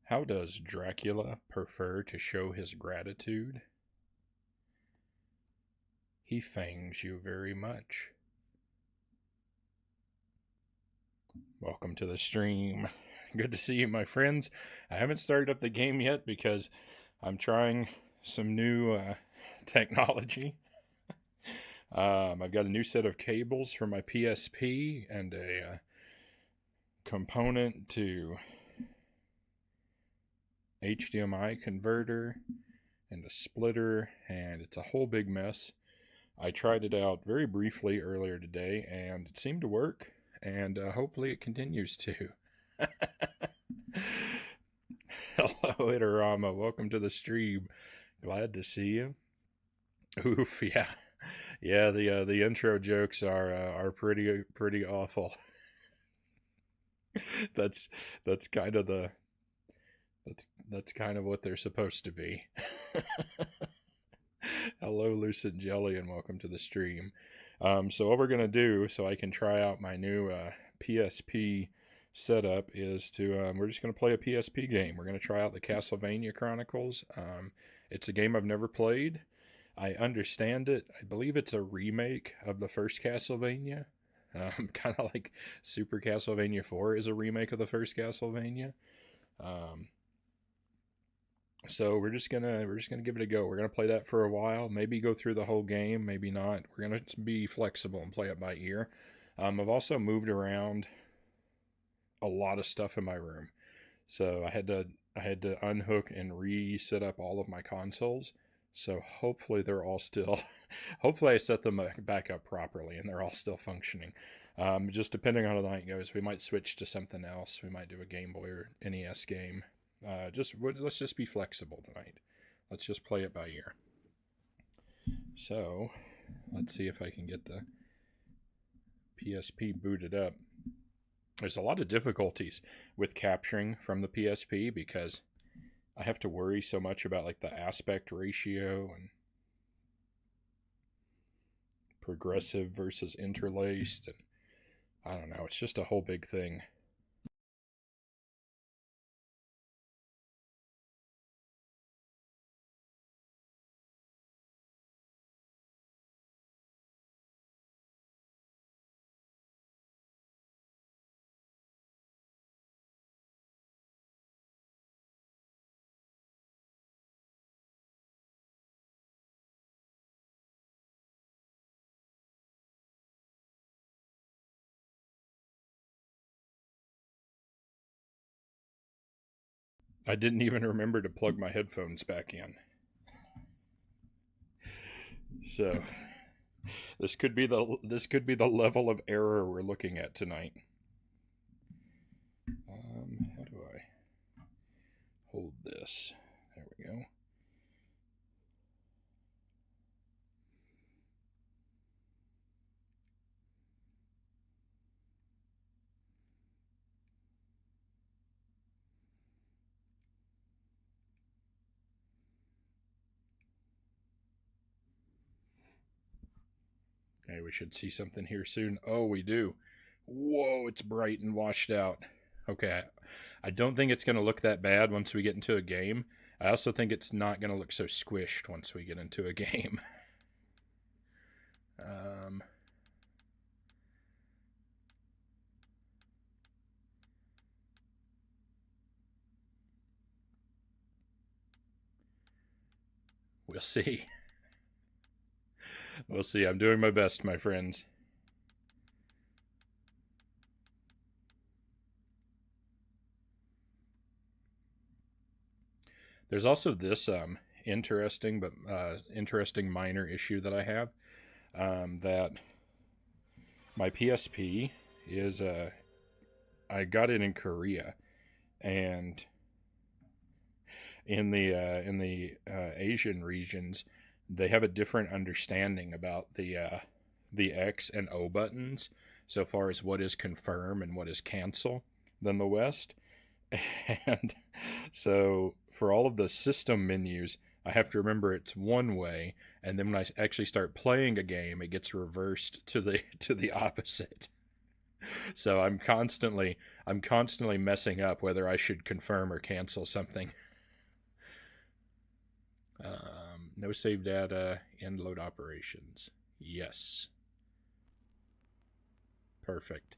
How does Dracula prefer to show his gratitude? He thanks you very much. Welcome to the stream. Good to see you, my friends. I haven't started up the game yet because I'm trying some new technology. I've got a new set of cables for my PSP and a component to HDMI converter and a splitter, and it's a whole big mess. I tried it out very briefly earlier today, and it seemed to work, and hopefully it continues to. Hello, Itarama. Welcome to the stream. Glad to see you. Oof, yeah, yeah. The intro jokes are pretty awful. that's that's kind of the that's kind of what they're supposed to be. Hello, Lucid Jelly, and welcome to the stream. So what we're gonna do, so I can try out my new PSP setup, is to we're just gonna play a PSP game. We're gonna try out the Castlevania Chronicles. It's a game I've never played. I understand it. I believe it's a remake of the first Castlevania. Kind of like Super Castlevania 4 is a remake of the first Castlevania. Um, so we're just gonna give it a go. We're gonna play that for a while. Maybe go through the whole game. Maybe not. We're gonna be flexible and play it by ear. I've also moved around a lot of stuff in my room, so I had to unhook and reset up all of my consoles. So hopefully they're all still. Hopefully I set them back up properly and they're all still functioning. Just depending on how the night goes, we might switch to something else. We might do a Game Boy or NES game. Let's just be flexible tonight. Let's just play it by ear. So let's see if I can get the PSP booted up. There's a lot of difficulties with capturing from the PSP because I have to worry so much about like the aspect ratio and progressive versus interlaced, and I don't know, it's just a whole big thing. I didn't even remember to plug my headphones back in. So this could be the level of error we're looking at tonight. How do I hold this? There we go. Okay, we should see something here soon. Oh, we do. Whoa, it's bright and washed out. Okay, I don't think it's going to look that bad once we get into a game. I also think it's not going to look so squished once we get into a game. um, we'll see. We'll see. I'm doing my best, my friends. There's also this interesting minor issue that I have, that my PSP is I got it in Korea, and in the Asian regions, they have a different understanding about the X and O buttons, so far as what is confirm and what is cancel, than the West. And so for all of the system menus, I have to remember it's one way, and then when I actually start playing a game, it gets reversed to the opposite. So I'm constantly messing up whether I should confirm or cancel something. No save data, end load operations. Yes. Perfect.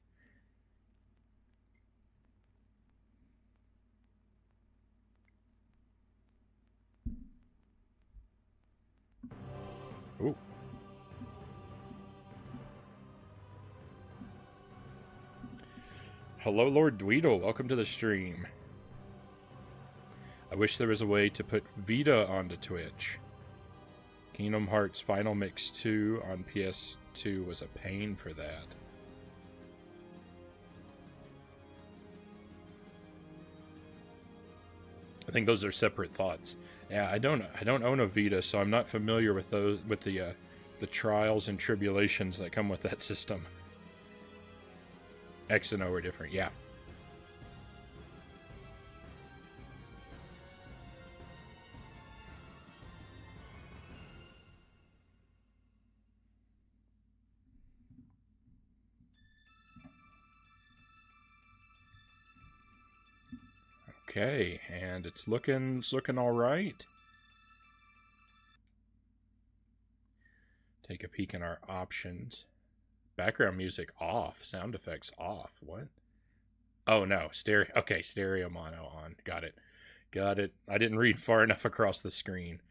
Ooh. Hello, Lord Dweedle. Welcome to the stream. I wish there was a way to put Vita onto Twitch. Kingdom Hearts Final Mix 2 on PS2 was a pain for that. I think those are separate thoughts. Yeah, I don't own a Vita, so I'm not familiar with the trials and tribulations that come with that system. X and O are different, yeah. Okay, and it's looking all right. Take a peek in our options. Background music off, sound effects off. What? Oh no, stereo. Okay, stereo mono on. Got it. I didn't read far enough across the screen.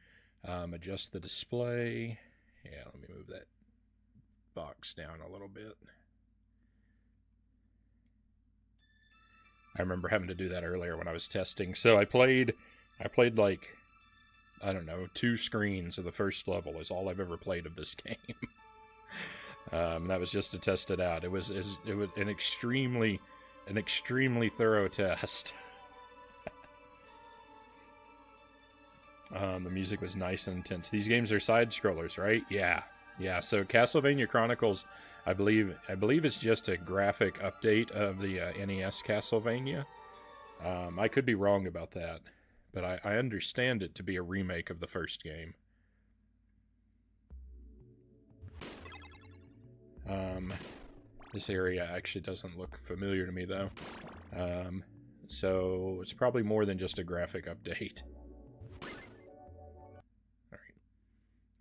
Adjust the display. Yeah, let me move that box down a little bit. I remember having to do that earlier when I was testing. So I played like, I don't know, 2 screens of the first level is all I've ever played of this game. That was just to test it out. It was an extremely thorough test. The music was nice and intense. These games are side scrollers, right? Yeah. So Castlevania Chronicles, I believe it's just a graphic update of the NES Castlevania. I could be wrong about that, but I understand it to be a remake of the first game. This area actually doesn't look familiar to me though, so it's probably more than just a graphic update. All right,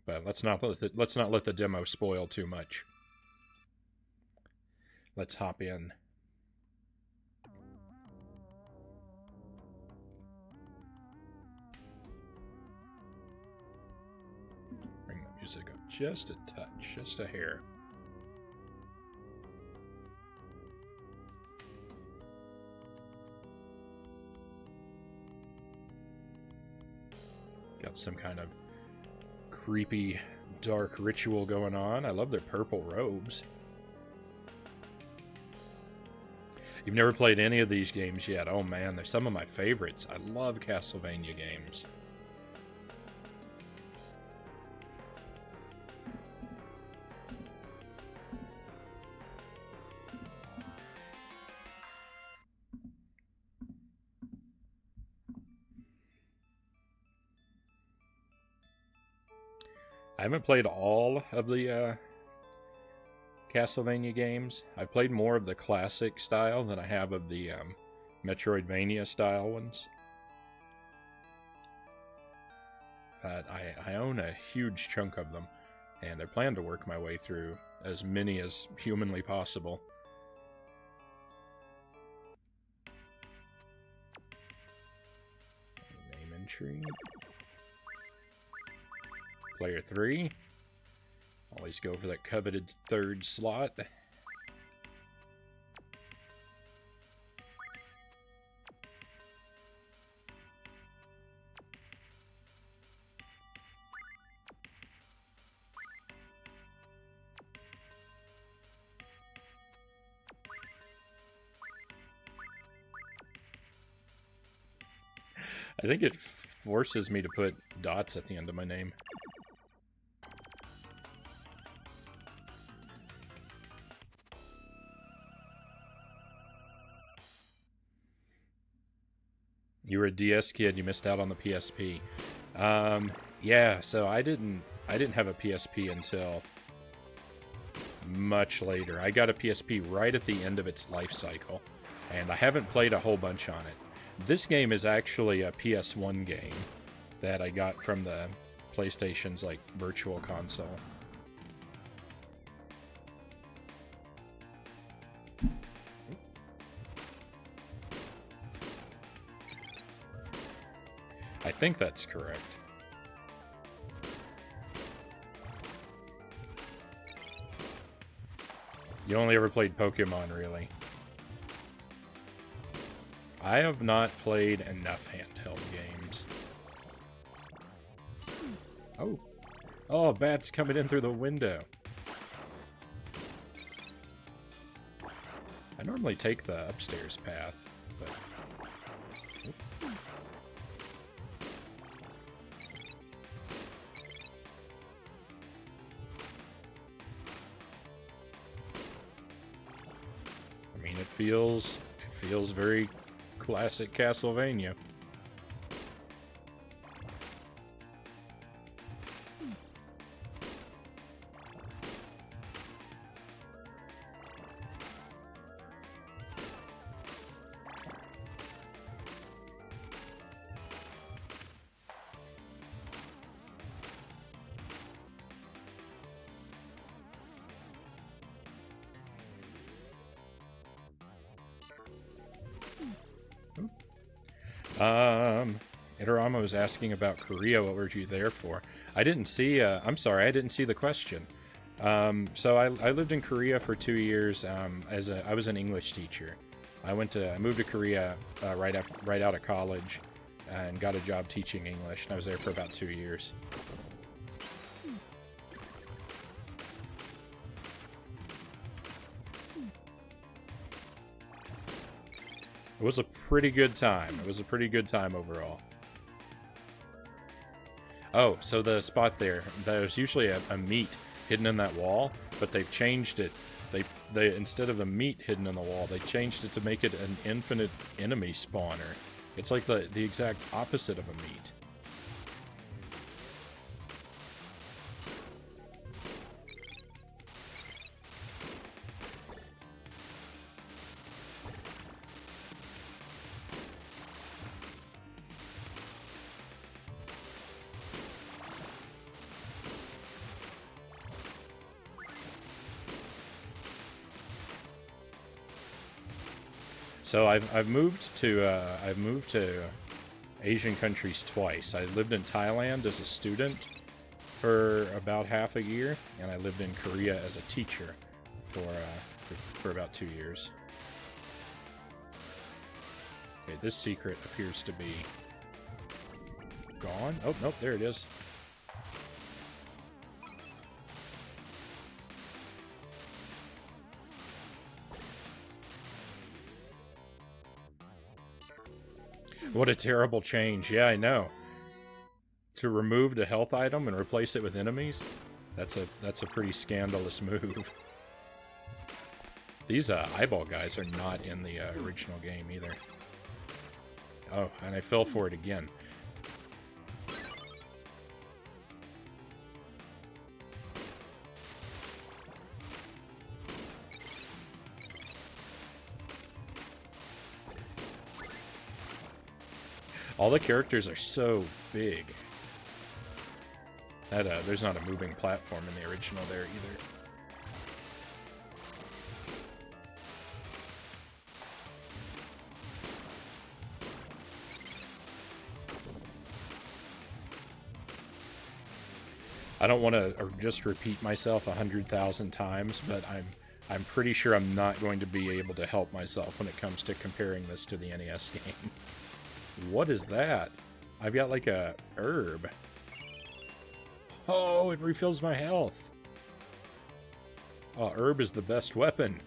but let's not let the demo spoil too much. Let's hop in. Bring the music up just a touch, just a hair. Got some kind of creepy, dark ritual going on. I love their purple robes. You've never played any of these games yet? Oh man, they're some of my favorites. I love Castlevania games. I haven't played all of the Castlevania games. I've played more of the classic style than I have of the Metroidvania style ones. But I own a huge chunk of them, and I plan to work my way through as many as humanly possible. Name entry. Player 3. Always go for that coveted 3rd slot. I think it forces me to put dots at the end of my name. You were a DS kid. You missed out on the PSP. Yeah, so I didn't have a PSP until much later. I got a PSP right at the end of its life cycle, and I haven't played a whole bunch on it. This game is actually a PS1 game that I got from the PlayStation's, like, virtual console. I think that's correct. You only ever played Pokemon, really. I have not played enough handheld games. Oh. Oh, bat's coming in through the window. I normally take the upstairs path, but... I mean, it feels very classic Castlevania. Iterama was asking about Korea. What were you there for? I didn't see. I'm sorry, I didn't see the question. So I lived in Korea for 2 years. I was an English teacher. I moved to Korea right out of college, and got a job teaching English. And I was there for about 2 years. It was a pretty good time. It was a pretty good time overall. Oh, so the spot there's usually a meat hidden in that wall, but they've changed it. They instead of the meat hidden in the wall, they changed it to make it an infinite enemy spawner. It's like the exact opposite of a meat. So I've moved to Asian countries twice. I lived in Thailand as a student for about half a year, and I lived in Korea as a teacher for about 2 years. Okay, this secret appears to be gone. Oh, nope, there it is. What a terrible change. Yeah, I know. To remove the health item and replace it with enemies? That's a pretty scandalous move. These eyeball guys are not in the original game either. Oh, and I fell for it again. All the characters are so big. There's not a moving platform in the original there either. I don't want to just repeat myself 100,000 times, but I'm pretty sure I'm not going to be able to help myself when it comes to comparing this to the NES game. What is that? I've got like a herb. Oh, it refills my health. Oh, herb is the best weapon.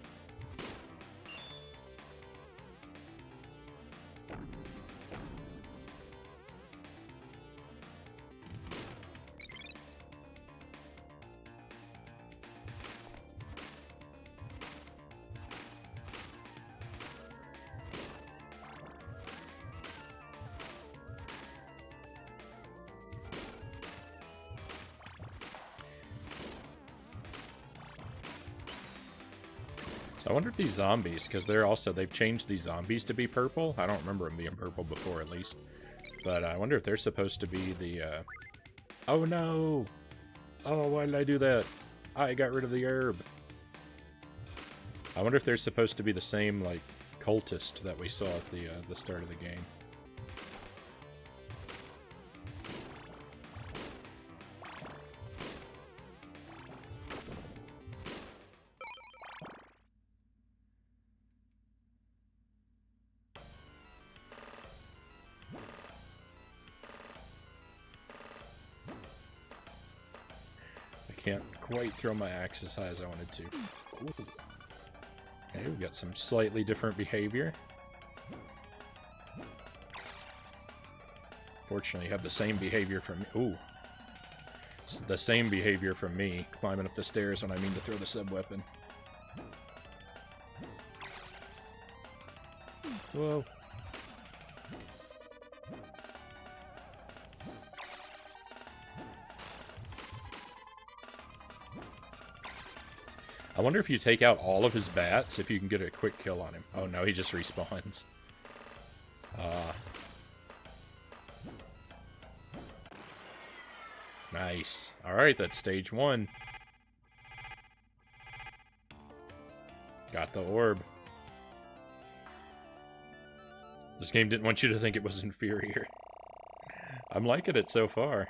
So I wonder if these zombies, because they've changed these zombies to be purple. I don't remember them being purple before, at least. But I wonder if they're supposed to be the, Oh no! Oh, why did I do that? I got rid of the herb. I wonder if they're supposed to be the same, like, cultist that we saw at the start of the game. Can't quite throw my axe as high as I wanted to. Ooh. Okay, we've got some slightly different behavior. Fortunately, you have the same behavior from me. Ooh. It's the same behavior from me, climbing up the stairs when I mean to throw the sub-weapon. Whoa. I wonder if you take out all of his bats, if you can get a quick kill on him. Oh no, he just respawns. Nice. Alright, that's stage 1. Got the orb. This game didn't want you to think it was inferior. I'm liking it so far.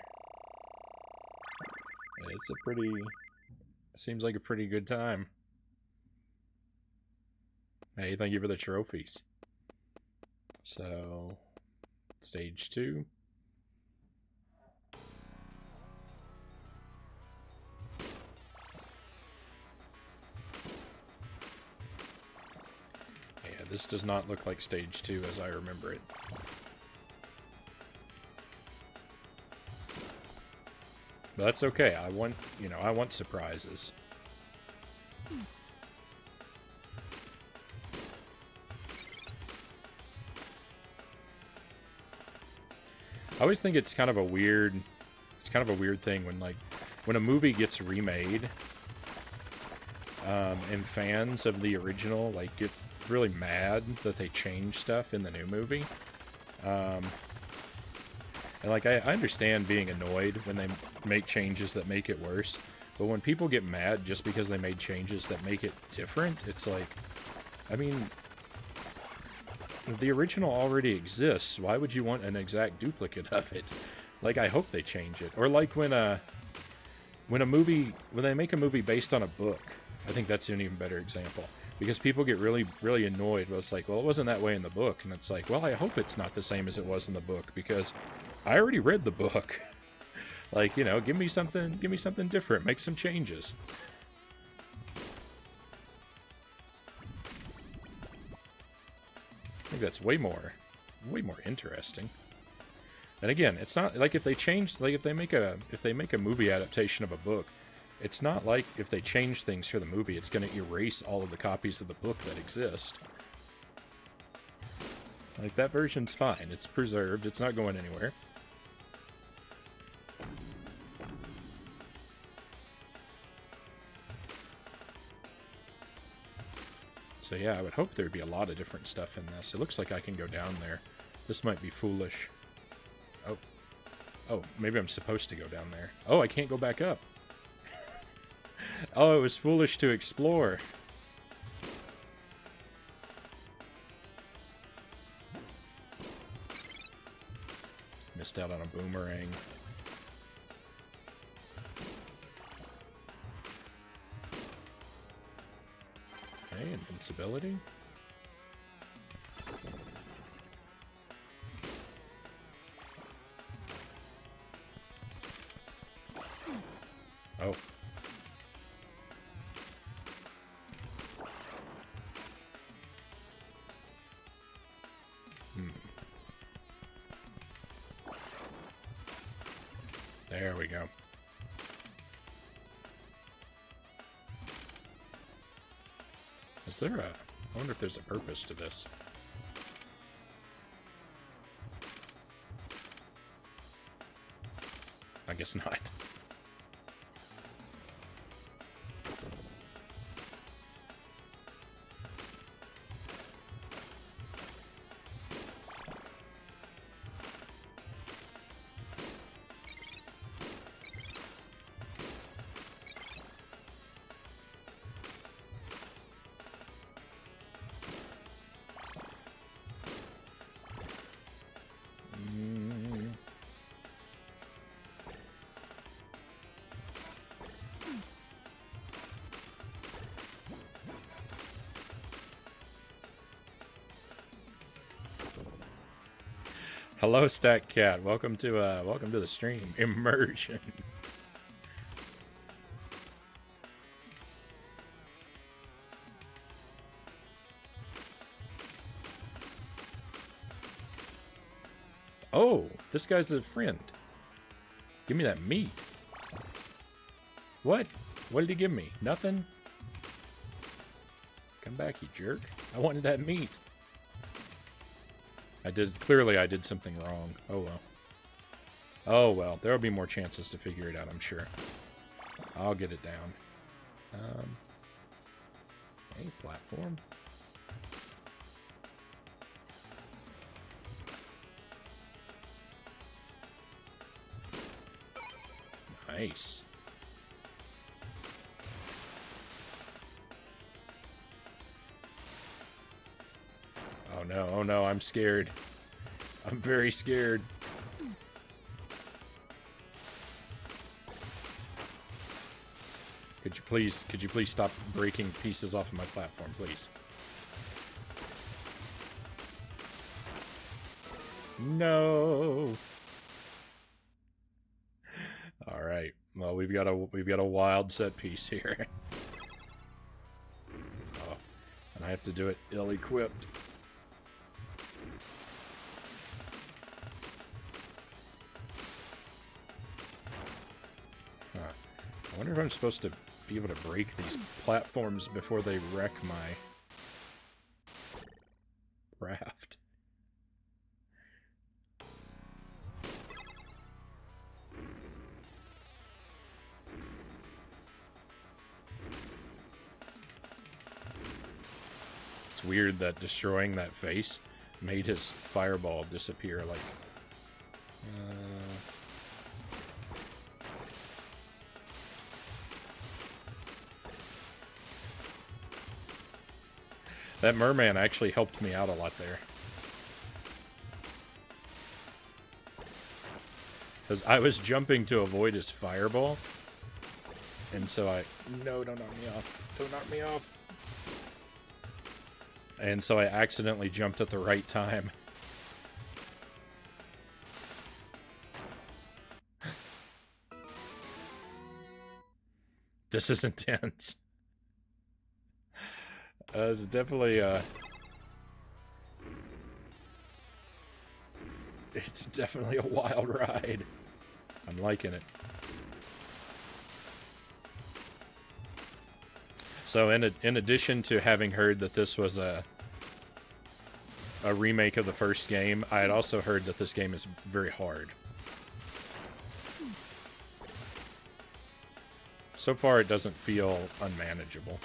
It's a pretty... Seems like a pretty good time. Hey, thank you for the trophies. So, stage 2. Yeah, this does not look like stage 2 as I remember it. But that's okay. I want, I want surprises. I always think it's kind of a weird thing when a movie gets remade, and fans of the original get really mad that they change stuff in the new movie. And I understand being annoyed when they make changes that make it worse, but when people get mad just because they made changes that make it different, it's like, I mean, the original already exists. Why would you want an exact duplicate of it? I hope they change it. Or when they make a movie based on a book, I think that's an even better example. Because people get really, really annoyed. Well, it's like, well, it wasn't that way in the book. And it's like, well, I hope it's not the same as it was in the book, because I already read the book. Give me something different. Make some changes. I think that's way more interesting. And again, it's not like if they make a movie adaptation of a book, it's not like if they change things for the movie, it's going to erase all of the copies of the book that exist. That version's fine. It's preserved. It's not going anywhere. So yeah, I would hope there'd be a lot of different stuff in this. It looks like I can go down there. This might be foolish. Oh, maybe I'm supposed to go down there. Oh, I can't go back up. Oh, it was foolish to explore. Missed out on a boomerang. Okay, invincibility. Oh. There we go. Is there a... I wonder if there's a purpose to this. I guess not. Hello, Stack Cat. Welcome to the stream. Immersion. Oh, this guy's a friend. Give me that meat. What? What did he give me? Nothing? Come back, you jerk. I wanted that meat. Clearly I did something wrong. Oh well. Oh well, there'll be more chances to figure it out, I'm sure. I'll get it down. Hey, platform. Nice. Oh no, I'm scared. I'm very scared. Could you please stop breaking pieces off of my platform, please? No. All right. Well, we've got a wild set piece here. Oh, and I have to do it ill-equipped. I wonder if I'm supposed to be able to break these platforms before they wreck my raft. It's weird that destroying that face made his fireball disappear, like... That merman actually helped me out a lot there. Because I was jumping to avoid his fireball. And so No, don't knock me off. Don't knock me off. And so I accidentally jumped at the right time. This is intense. It's definitely, it's definitely a wild ride. I'm liking it. So in addition to having heard that this was a remake of the first game, I had also heard that this game is very hard. So far, it doesn't feel unmanageable.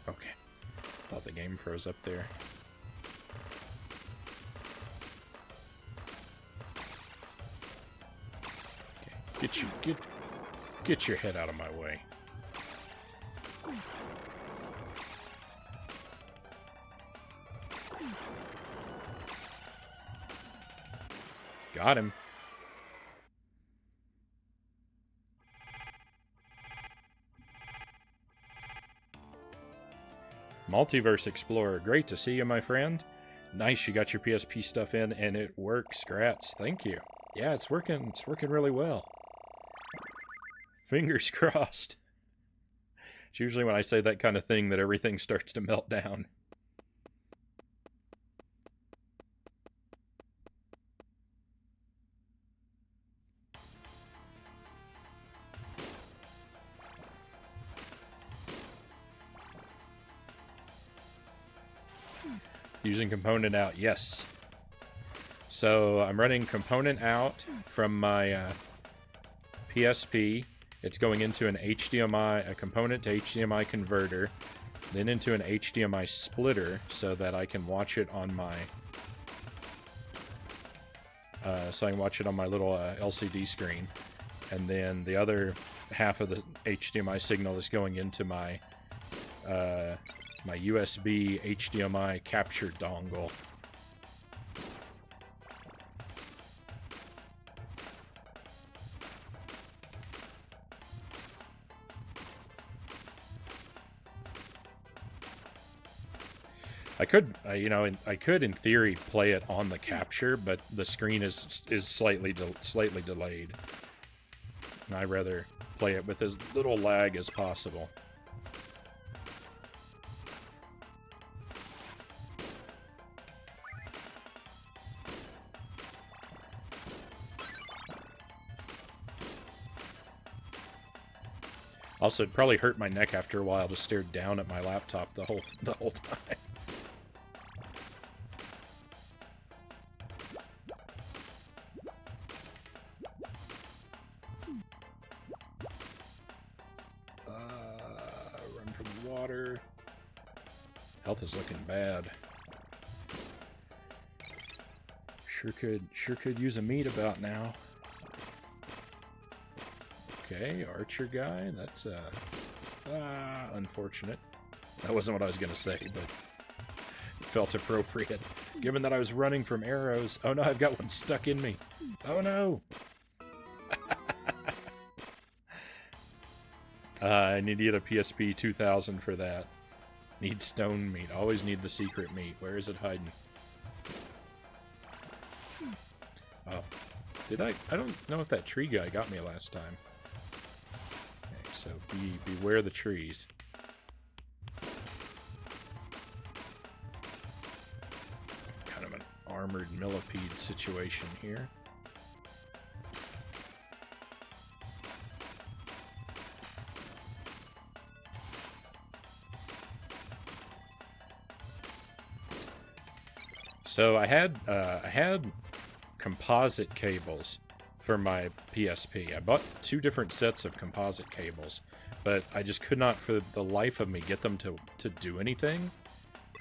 Okay. Thought the game froze up there. Okay. Get your head out of my way. Got him. Multiverse Explorer, great to see you, my friend. Nice, you got your PSP stuff in, and it works. Grats, thank you. Yeah, it's working really well. Fingers crossed. It's usually when I say that kind of thing that everything starts to melt down. Using component out, yes. So I'm running component out from my PSP. It's going into an HDMI, a component to HDMI converter, then into an HDMI splitter so that I can watch it on my little LCD screen. and then the other half of the HDMI signal is going into my my USB HDMI capture dongle. I could, I could in theory play it on the capture, but the screen is slightly delayed. And I'd rather play it with as little lag as possible. Also, it'd probably hurt my neck after a while to stare down at my laptop the whole time. Run from the water. Health is looking bad. Sure could use a meat about now. Okay, archer guy. That's unfortunate. That wasn't what I was gonna say, but it felt appropriate, given that I was running from arrows. Oh no, I've got one stuck in me. Oh no! I need to get a PSP 2000 for that. Need stone meat. Always need the secret meat. Where is it hiding? Oh. Did I don't know if that tree guy got me last time. Okay, so beware the trees. Kind of an armored millipede situation here. So I had composite cables for my PSP. I bought 2 different sets of composite cables, but I just could not for the life of me get them to do anything.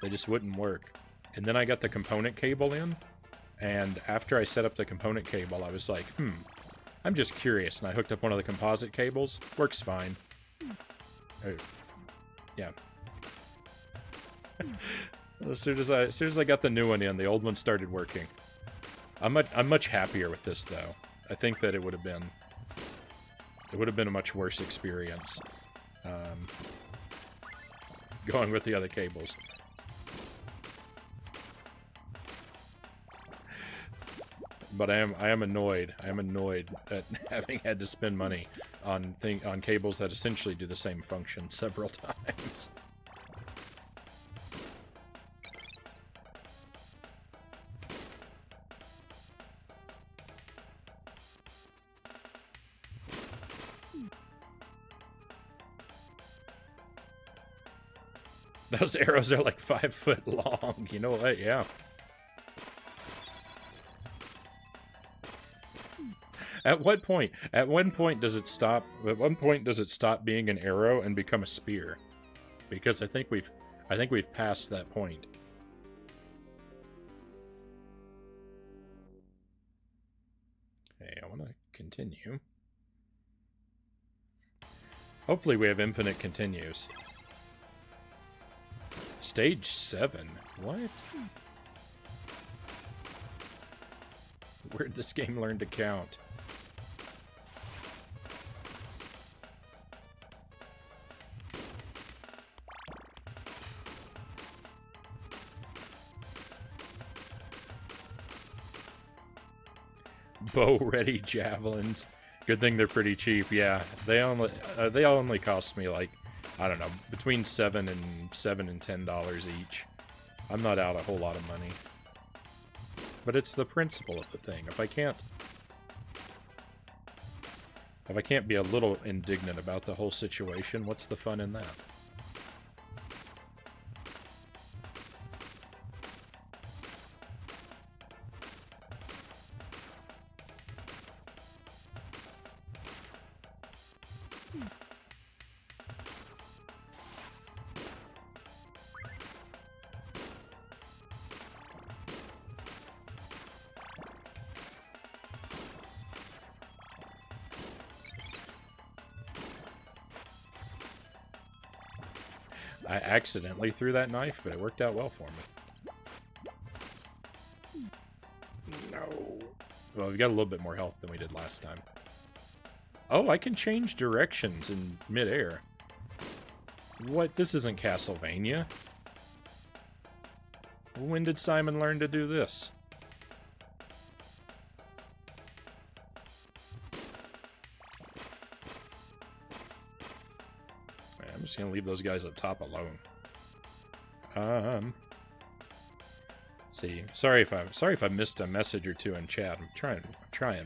They just wouldn't work. And then I got the component cable in, and after I set up the component cable, I was like, I'm just curious, and I hooked up one of the composite cables. Works fine. Yeah. As soon as I got the new one in, the old one started working. I'm much happier with this though. I think that it would have been a much worse experience going with the other cables. But I am annoyed. I am annoyed at having had to spend money on cables that essentially do the same function several times. Those arrows are like 5 foot long. You know what? Yeah. At what point? At one point does it stop? At one point does it stop being an arrow and become a spear? Because I think we've passed that point. Okay, I want to continue. Hopefully we have infinite continues. Stage 7? What? Where'd this game learn to count? Bow-ready javelins. Good thing they're pretty cheap. Yeah, they only cost me like, I don't know, between $7 and $10 each. I'm not out a whole lot of money. But it's the principle of the thing. If I can't be a little indignant about the whole situation, what's the fun in that? I accidentally threw that knife, but it worked out well for me. No. Well, we got a little bit more health than we did last time. Oh, I can change directions in midair. What? This isn't Castlevania. When did Simon learn to do this? I'm just gonna leave those guys up top alone. Let's see. Sorry if I missed a message or two in chat. I'm trying,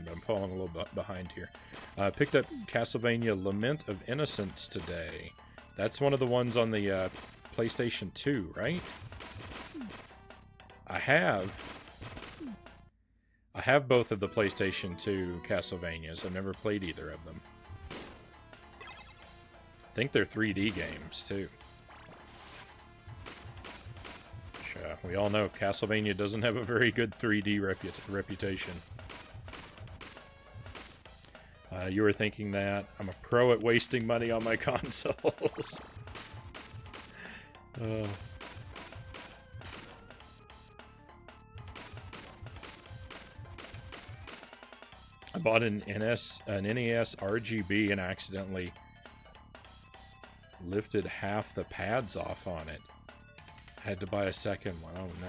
but I'm falling a little bit behind here. Picked up Castlevania Lament of Innocence today. That's one of the ones on the PlayStation 2, right? I have both of the PlayStation 2 Castlevanias. I've never played either of them. I think they're 3D games, too. Which, we all know Castlevania doesn't have a very good 3D reputation. You were thinking that. I'm a pro at wasting money on my consoles. I bought an NES RGB and accidentally lifted half the pads off on it. I had to buy a second one. Oh no.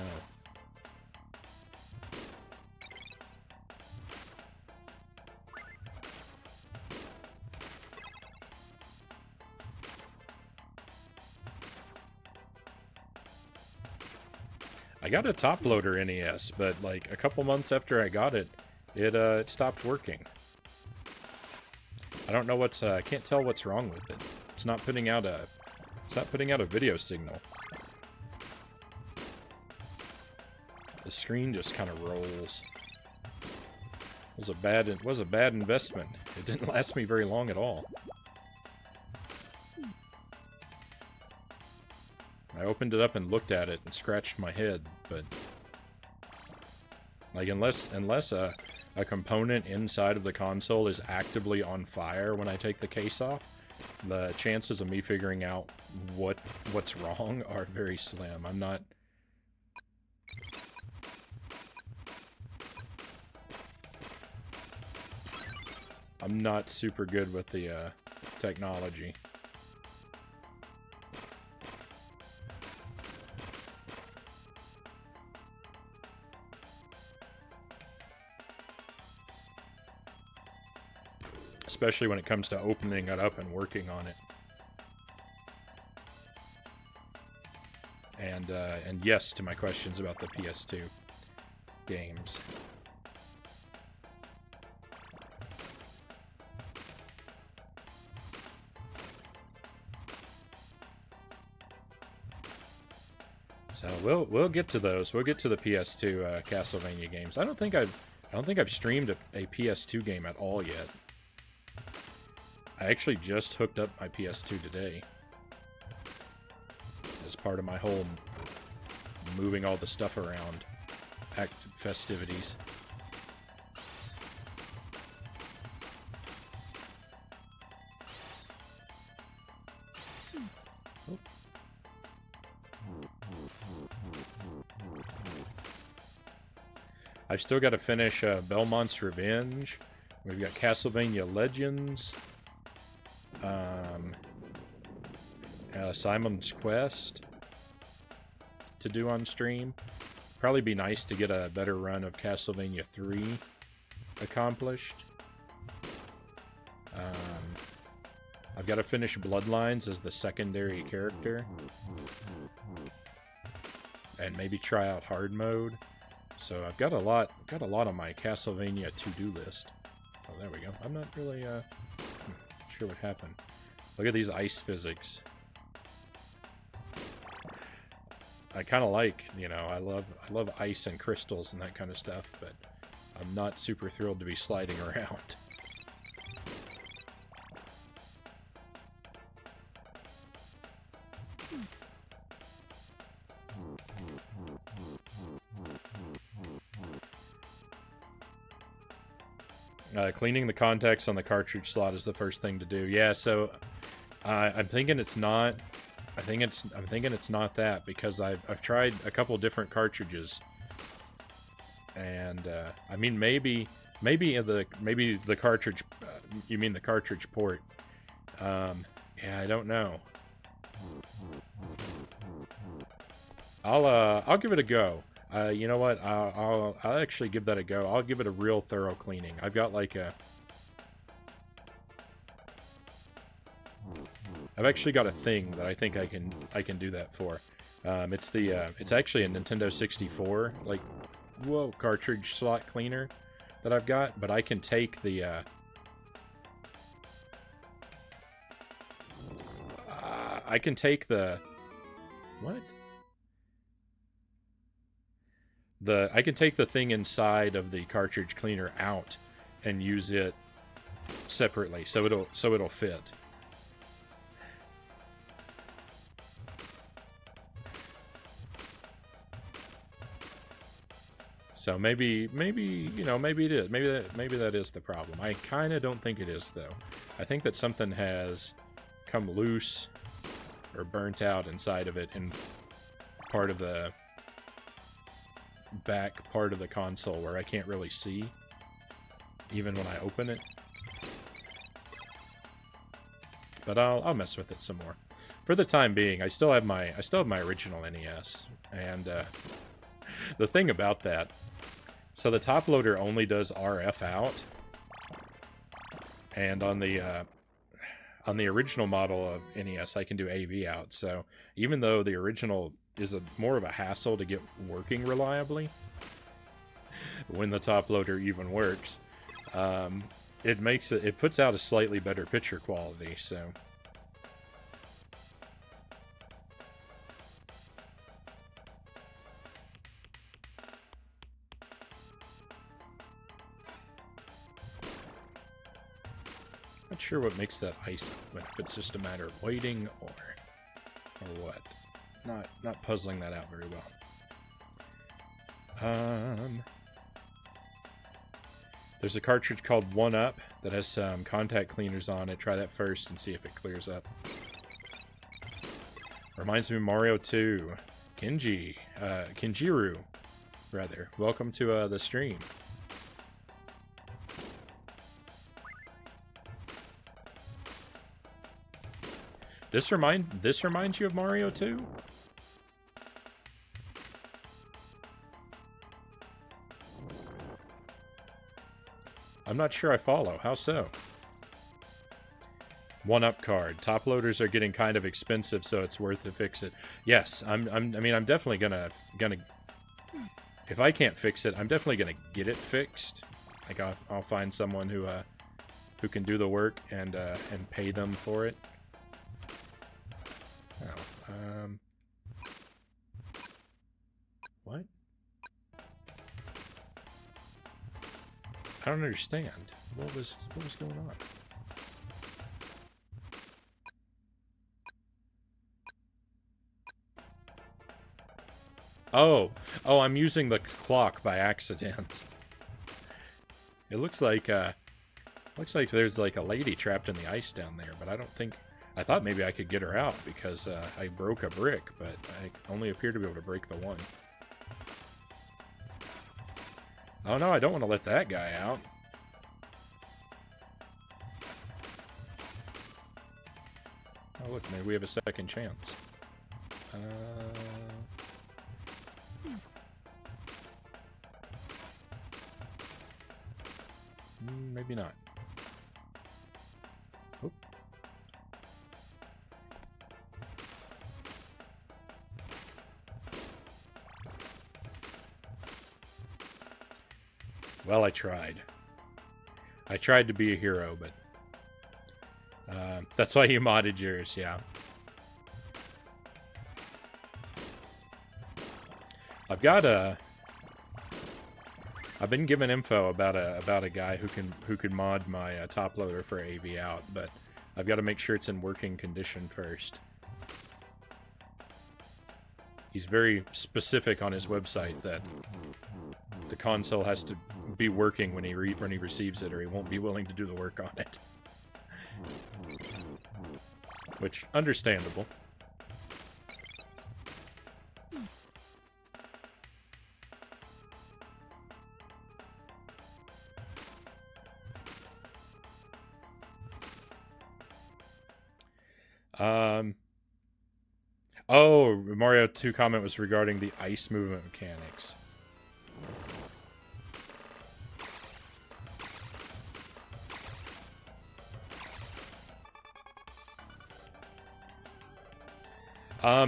I got a top loader NES, but like a couple months after I got it, it stopped working. I don't know what's I can't tell what's wrong with it. It's not putting out a video signal. The screen just kind of rolls. It was a bad investment. It didn't last me very long at all. I opened it up and looked at it and scratched my head, but like unless a component inside of the console is actively on fire when I take the case off, the chances of me figuring out what's wrong are very slim. I'm not super good with the technology. Especially when it comes to opening it up and working on it. And yes to my questions about the PS2 games. So we'll get to those. We'll get to the PS2 Castlevania games. I don't think I've streamed a PS2 game at all yet. I actually just hooked up my PS2 today as part of my whole moving all the stuff around festivities. Oh. I've still got to finish Belmont's Revenge. We've got Castlevania Legends. Simon's Quest to do on stream. Probably be nice to get a better run of Castlevania 3 accomplished. I've got to finish Bloodlines as the secondary character. And maybe try out hard mode. So I've got a lot on my Castlevania to-do list. Oh, there we go. I'm not really sure what happened. Look at these ice physics. I kind of like, you know, I love ice and crystals and that kind of stuff, but I'm not super thrilled to be sliding around. Cleaning the contacts on the cartridge slot is the first thing to do. Yeah, so I'm thinking it's not I'm thinking it's not that, because I've tried a couple different cartridges, and I mean maybe the cartridge. You mean the cartridge port? Yeah, I don't know. I'll give it a go. You know what? I'll actually give that a go. I'll give it a real thorough cleaning. I've got like I've actually got a thing that I think I can do that for. It's actually a Nintendo 64 like cartridge slot cleaner that I've got, but I can take the what? I can take the thing inside of the cartridge cleaner out and use it separately, so it'll fit. So maybe you know, maybe it is. Maybe that is the problem. I kind of don't think it is, though. I think that something has come loose or burnt out inside of it in part of the back part of the console where I can't really see even when I open it. But I'll mess with it some more. For the time being, I still have my original NES, and the thing about that, so the top loader only does RF out, and on the original model of NES, I can do AV out. So even though the original is more of a hassle to get working reliably, when the top loader even works, it puts out a slightly better picture quality. So not sure what makes that ice open, if it's just a matter of waiting or what. Not puzzling that out very well. There's a cartridge called 1-Up that has some contact cleaners on it. Try that first and see if it clears up. Reminds me of Mario 2. Kinjiru, rather. Welcome to the stream. This reminds you of Mario 2? I'm not sure I follow. How so? 1-Up card. Top loaders are getting kind of expensive, so it's worth to fix it. Yes, I mean, I'm definitely gonna. If I can't fix it, I'm definitely gonna get it fixed. Like I'll find someone who can do the work and pay them for it. Oh, what? I don't understand. What was going on? Oh, I'm using the clock by accident. It looks like there's like a lady trapped in the ice down there, but I don't think. I thought maybe I could get her out because I broke a brick, but I only appear to be able to break the one. Oh no, I don't want to let that guy out. Oh look, maybe we have a second chance. Maybe not. Oh. Well, I tried. I tried to be a hero, but that's why you modded yours, yeah. I've been given info about a guy who can mod my top loader for AV out, but I've got to make sure it's in working condition first. He's very specific on his website that the console has to be working when he receives it, or he won't be willing to do the work on it. Which, understandable. Um. Oh, Mario 2 comment was regarding the ice movement mechanics.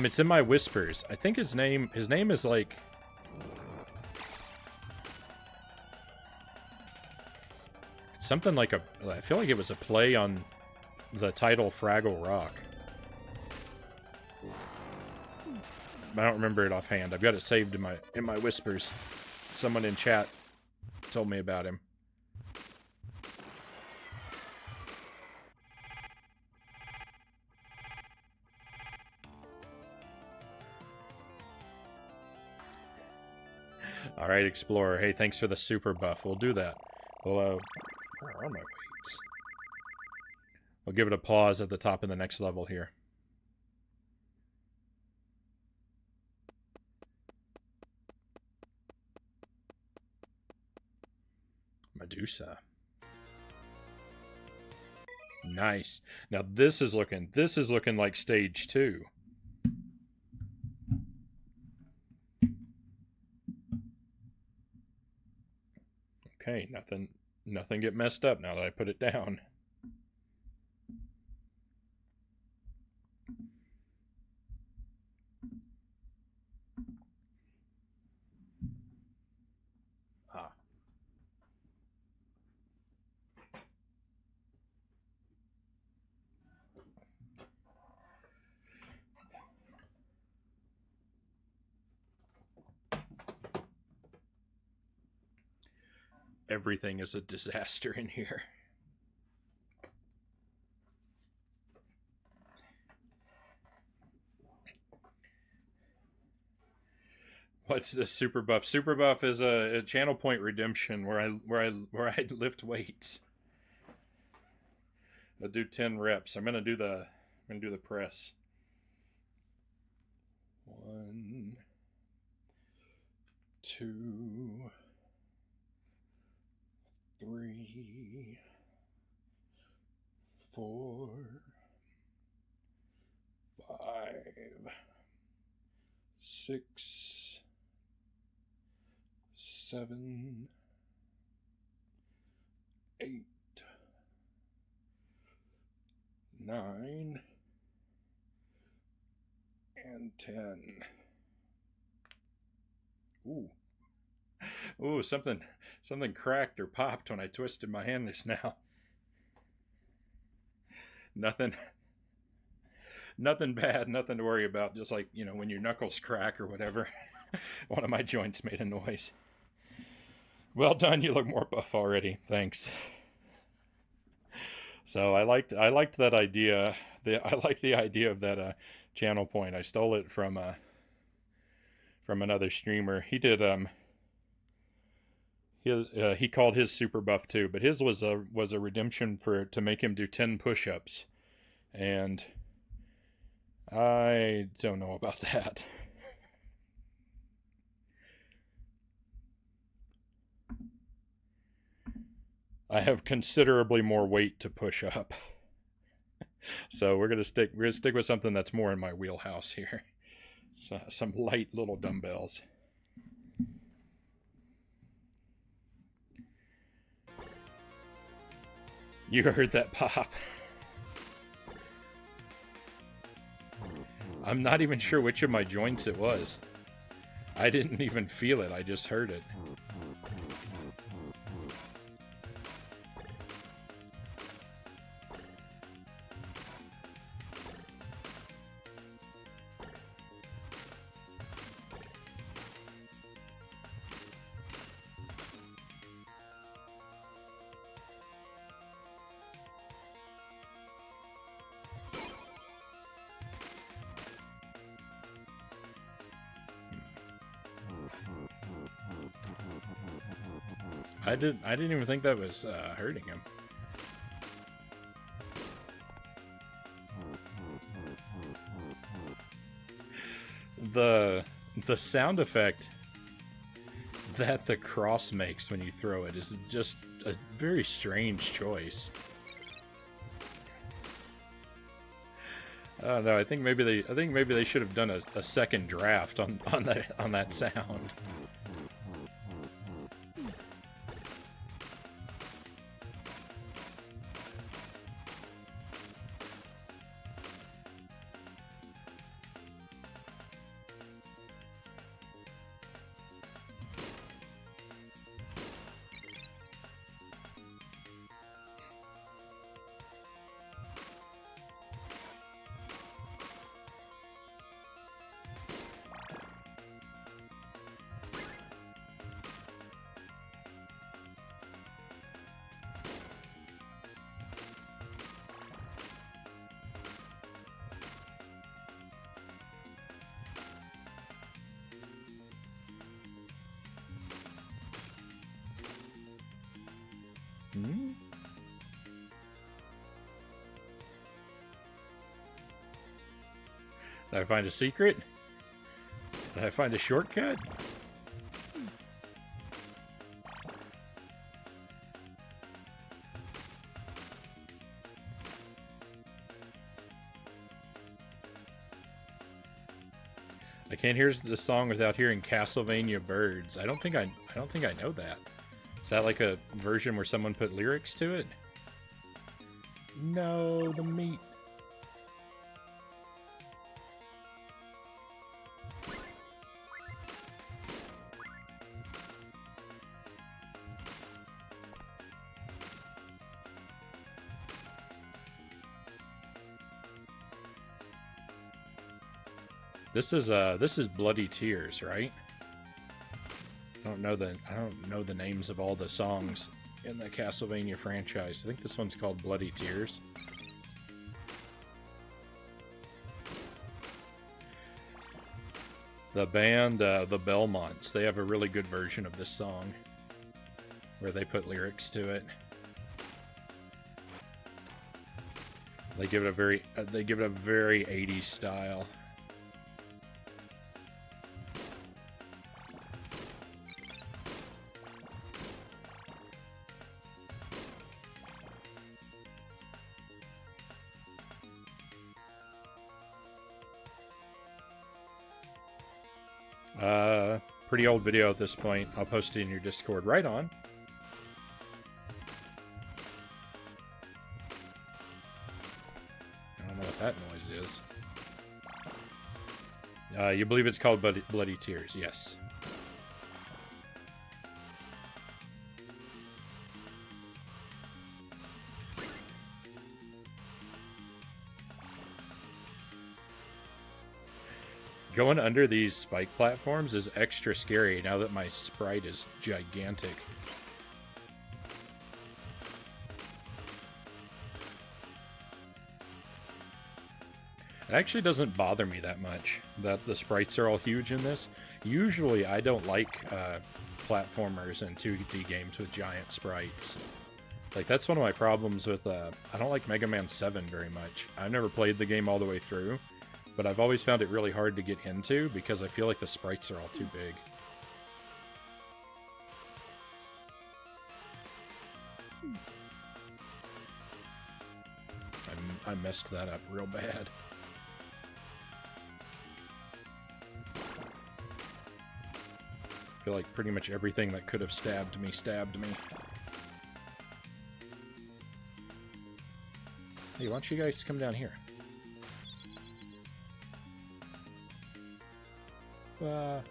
It's in my whispers. I think his name is like... It's something like a... I feel like it was a play on the title Fraggle Rock. I don't remember it offhand. I've got it saved in my whispers. Someone in chat told me about him. All right, Explorer. Hey, thanks for the super buff. We'll do that. We'll, where are my weights? We'll give it a pause at the top of the next level here. Medusa. Nice. Now this is looking like stage 2. Okay, nothing get messed up now that I put it down. Ah. Everything is a disaster in here. What's this super buff? Super buff is a channel point redemption where I lift weights. I'll do 10 reps. I'm gonna do the press. 1, 2, 3, 4, 5, 6, 7, 8, 9, and 10. Ooh, something cracked or popped when I twisted my hand just now. Nothing bad, nothing to worry about. Just like, you know, when your knuckles crack or whatever. One of my joints made a noise. Well done, you look more buff already. Thanks. So I liked that idea. I like the idea of that channel point. I stole it from another streamer. He did he called his super buff too, but his was a redemption to make him do 10 push-ups, and I don't know about that. I have considerably more weight to push up. So we're gonna stick with something that's more in my wheelhouse here. So, some light little dumbbells. You heard that pop. I'm not even sure which of my joints it was. I didn't even feel it, I just heard it. I didn't even think that was hurting him. The sound effect that the cross makes when you throw it is just a very strange choice. No, I think maybe they should have done a second draft on that sound. Hmm? Did I find a secret? Did I find a shortcut? I can't hear the song without hearing Castlevania Birds. I don't think I know that. Is that like a version where someone put lyrics to it? No, the meat. This is Bloody Tears, right? I don't know the names of all the songs in the Castlevania franchise. I think this one's called Bloody Tears. The band, the Belmonts, they have a really good version of this song where they put lyrics to it. They give it a very 80s style. Pretty old video at this point. I'll post it in your Discord. Right on. I don't know what that noise is. You believe it's called Bloody Tears? Yes. Going under these spike platforms is extra scary now that my sprite is gigantic. It actually doesn't bother me that much that the sprites are all huge in this. Usually I don't like platformers and 2D games with giant sprites. Like, that's one of my problems with, I don't like Mega Man 7 very much. I've never played the game all the way through, but I've always found it really hard to get into because I feel like the sprites are all too big. I messed that up real bad. I feel like pretty much everything that could have stabbed me. Hey, why don't you guys come down here? No.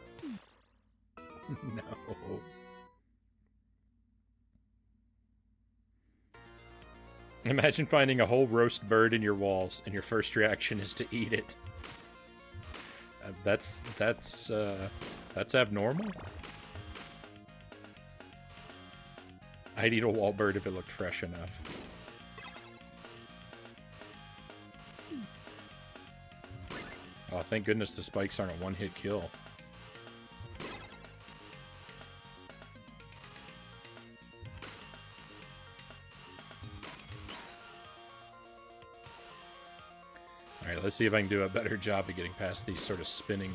Imagine finding a whole roast bird in your walls, and your first reaction is to eat it. That's abnormal. I'd eat a wall bird if it looked fresh enough. Oh, thank goodness the spikes aren't a one-hit kill. Alright, let's see if I can do a better job of getting past these sort of spinning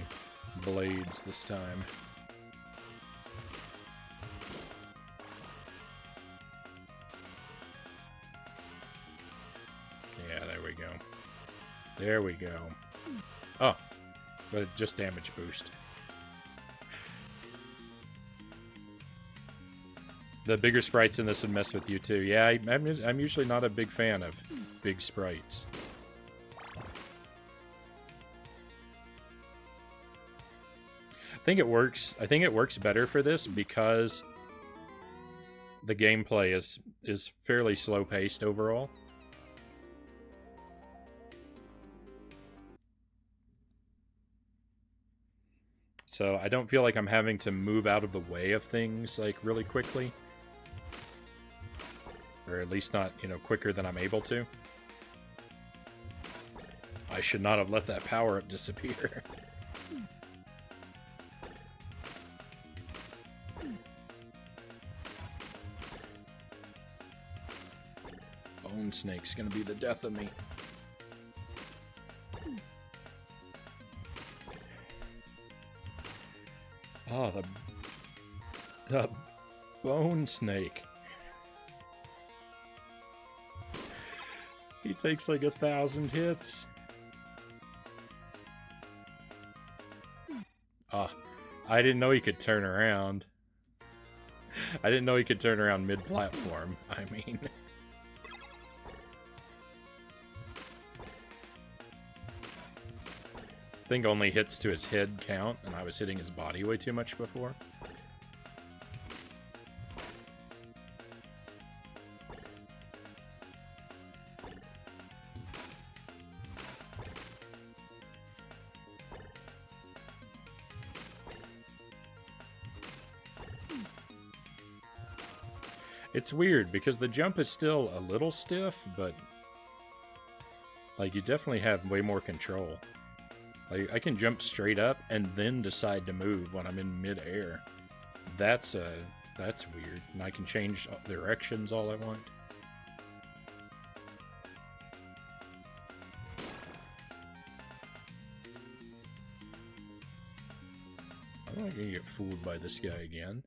blades this time. Yeah, there we go. There we go. Oh, but just damage boost. The bigger sprites in this would mess with you too. Yeah, I'm usually not a big fan of big sprites. I think it works better for this because the gameplay is fairly slow paced overall. So I don't feel like I'm having to move out of the way of things like really quickly. Or at least not, you know, quicker than I'm able to. I should not have let that power-up disappear. Bone Snake's gonna be the death of me. Oh, the Bone Snake. He takes like 1,000 hits. Ah, I didn't know he could turn around. I didn't know he could turn around mid-platform. I mean... I think only hits to his head count, and I was hitting his body way too much before. It's weird, because the jump is still a little stiff, but... like, you definitely have way more control. Like, I can jump straight up and then decide to move when I'm in mid-air. That's weird. And I can change directions all I want. I'm not gonna get fooled by this guy again.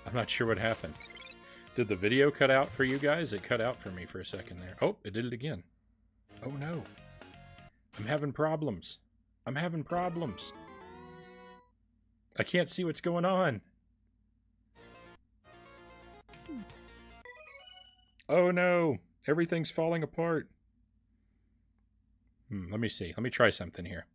I'm not sure what happened. Did the video cut out for you guys? It cut out for me for a second there. Oh, it did it again. Oh no. I'm having problems. I'm having problems. I can't see what's going on. Oh no. Everything's falling apart. Let me see. Let me try something here.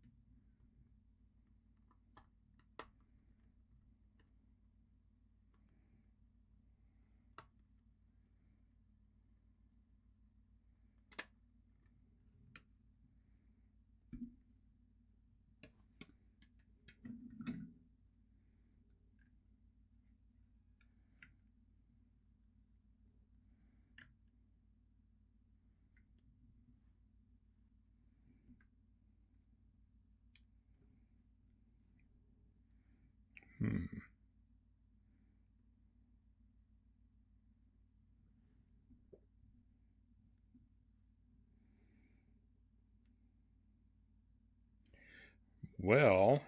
Well...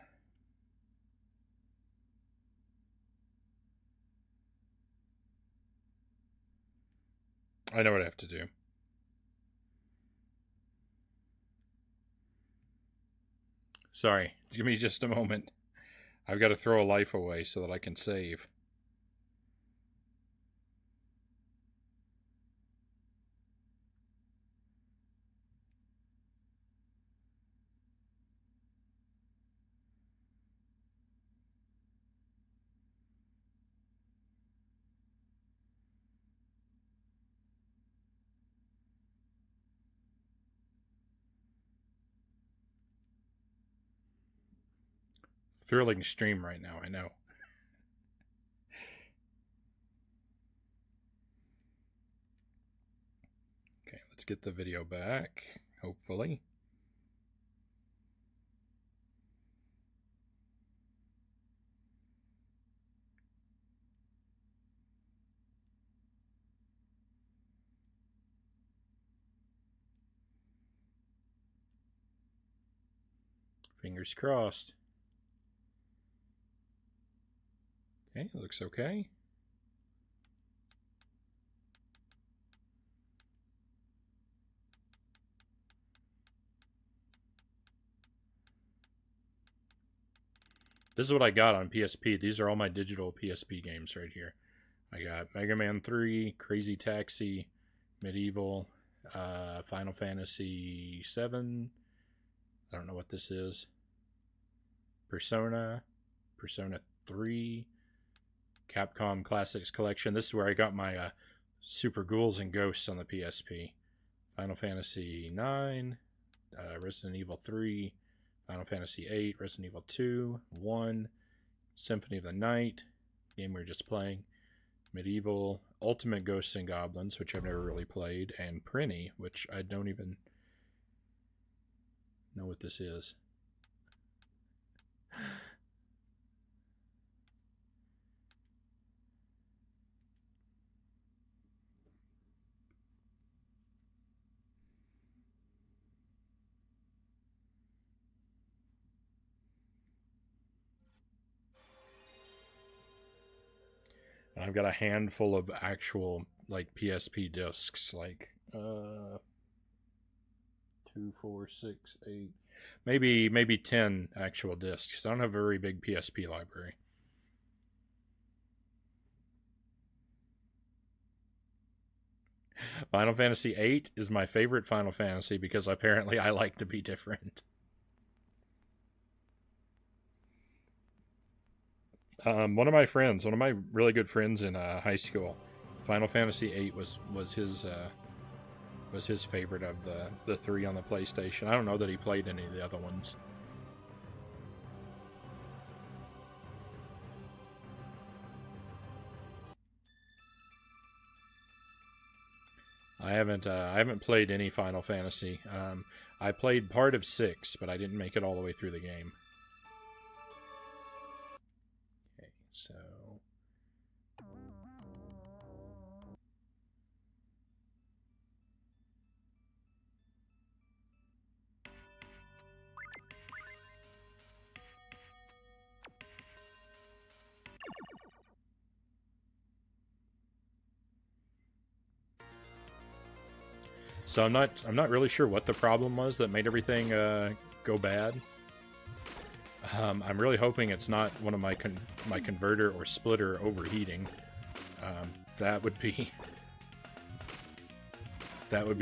I know what I have to do. Sorry, give me just a moment. I've got to throw a life away so that I can save. Thrilling stream right now, I know. Okay, let's get the video back, hopefully. Fingers crossed. Okay, looks okay. This is what I got on PSP. These are all my digital PSP games right here. I got Mega Man 3, Crazy Taxi, Medieval, Final Fantasy 7. I don't know what this is. Persona 3, Capcom Classics Collection. This is where I got my Super Ghouls and Ghosts on the PSP. Final Fantasy 9, Resident Evil 3, Final Fantasy 8, Resident Evil 2, 1, Symphony of the Night, game we were just playing, Medieval, Ultimate Ghosts and Goblins, which I've never really played, and Prinny, which I don't even know what this is. I've got a handful of actual like PSP discs, like 2, 4, 6, 8, maybe 10 actual discs. I don't have a very big PSP library. Final Fantasy 8 is my favorite Final Fantasy because apparently I like to be different. One of my really good friends in high school, Final Fantasy VIII was his favorite of the three on the PlayStation. I don't know that he played any of the other ones. I haven't played any Final Fantasy. I played part of 6, but I didn't make it all the way through the game. Okay, so I'm not really sure what the problem was that made everything go bad. I'm really hoping it's not one of my converter or splitter overheating. That would be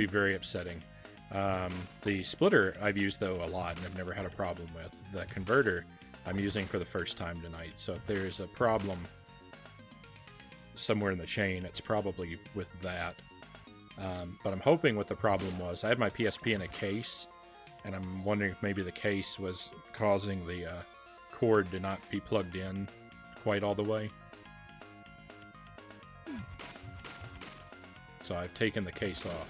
very upsetting. The splitter I've used though a lot and I've never had a problem with. The converter I'm using for the first time tonight. So if there's a problem somewhere in the chain, it's probably with that. But I'm hoping what the problem was. I had my PSP in a case, and I'm wondering if maybe the case was causing the cord to not be plugged in quite all the way. So I've taken the case off.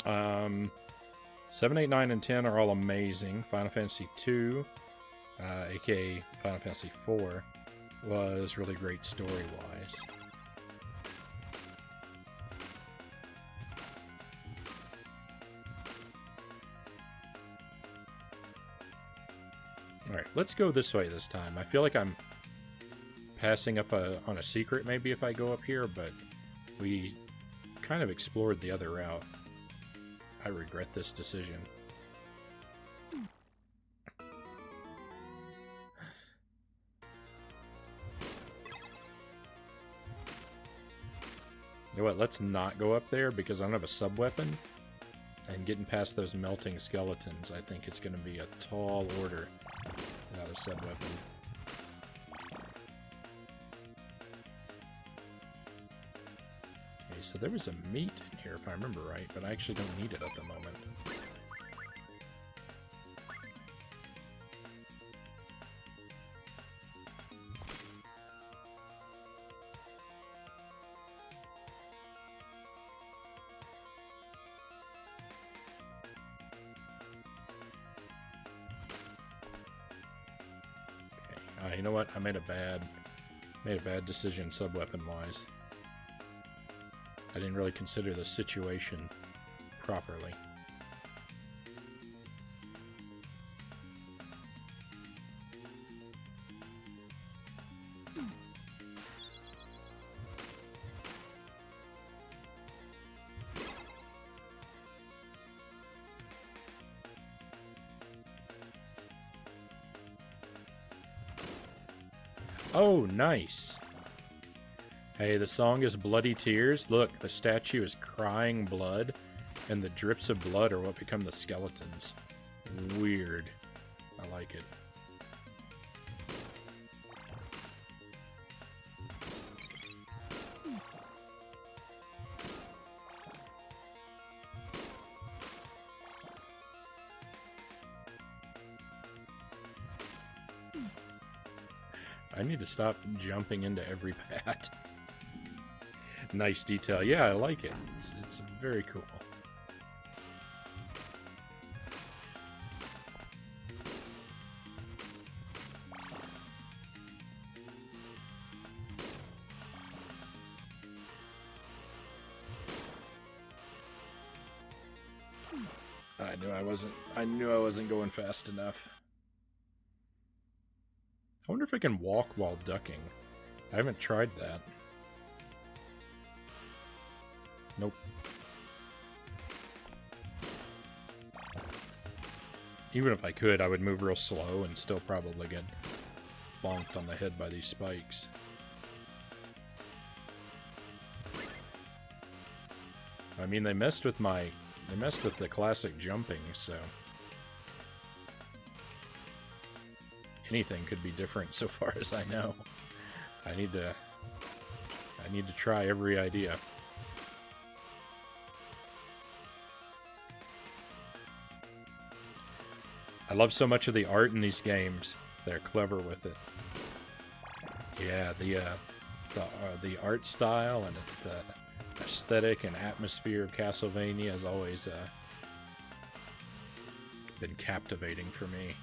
Um, 7, 8, 9, and 10 are all amazing. Final Fantasy 2, aka Final Fantasy 4, was really great story-wise. Alright, let's go this way this time. I feel like I'm passing up on a secret maybe if I go up here, but we kind of explored the other route. I regret this decision. You know what, let's not go up there because I don't have a sub-weapon. And getting past those melting skeletons, I think it's going to be a tall order without a sub-weapon. Okay, so there was a meat in here if I remember right, but I actually don't need it at the moment. you know what? I made a bad decision sub-weapon wise. I didn't really consider the situation properly. Oh, nice. Hey, the song is Bloody Tears. Look, the statue is crying blood, and the drips of blood are what become the skeletons. Weird. I like it. I need to stop jumping into every pat. Nice detail. Yeah, I like it. It's very cool. I knew I wasn't going fast enough. I wonder if I can walk while ducking. I haven't tried that. Nope. Even if I could, I would move real slow and still probably get bonked on the head by these spikes. I mean, they messed with the classic jumping, so anything could be different so far as I know. I need to try every idea. I love so much of the art in these games. They're clever with it. Yeah, the art style and the aesthetic and atmosphere of Castlevania has always been captivating for me.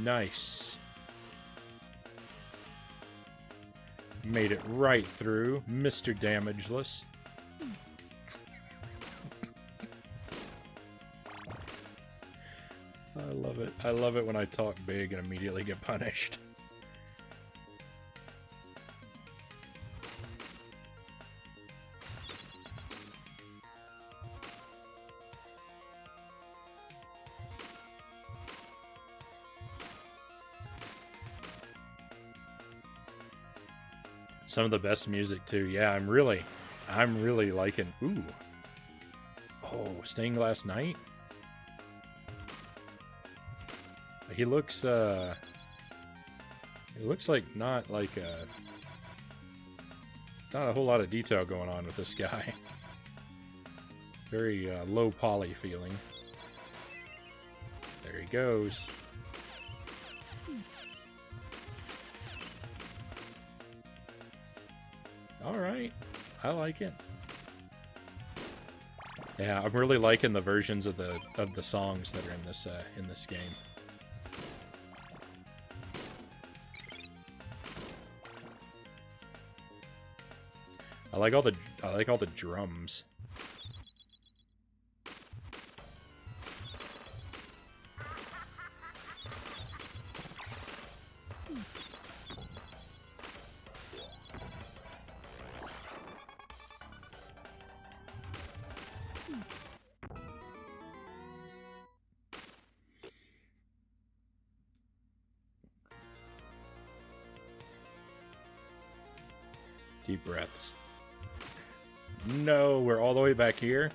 Nice. Made it right through, Mr. Damageless. I love it. I love it when I talk big and immediately get punished. Some of the best music too. Yeah, I'm really liking. Ooh. Oh, Stained Glass Knight. He looks like not a whole lot of detail going on with this guy. Very low poly feeling. There he goes. Alright, I like it. Yeah, I'm really liking the versions of the songs that are in this game. I like all the drums. Deep breaths. No, we're all the way back here.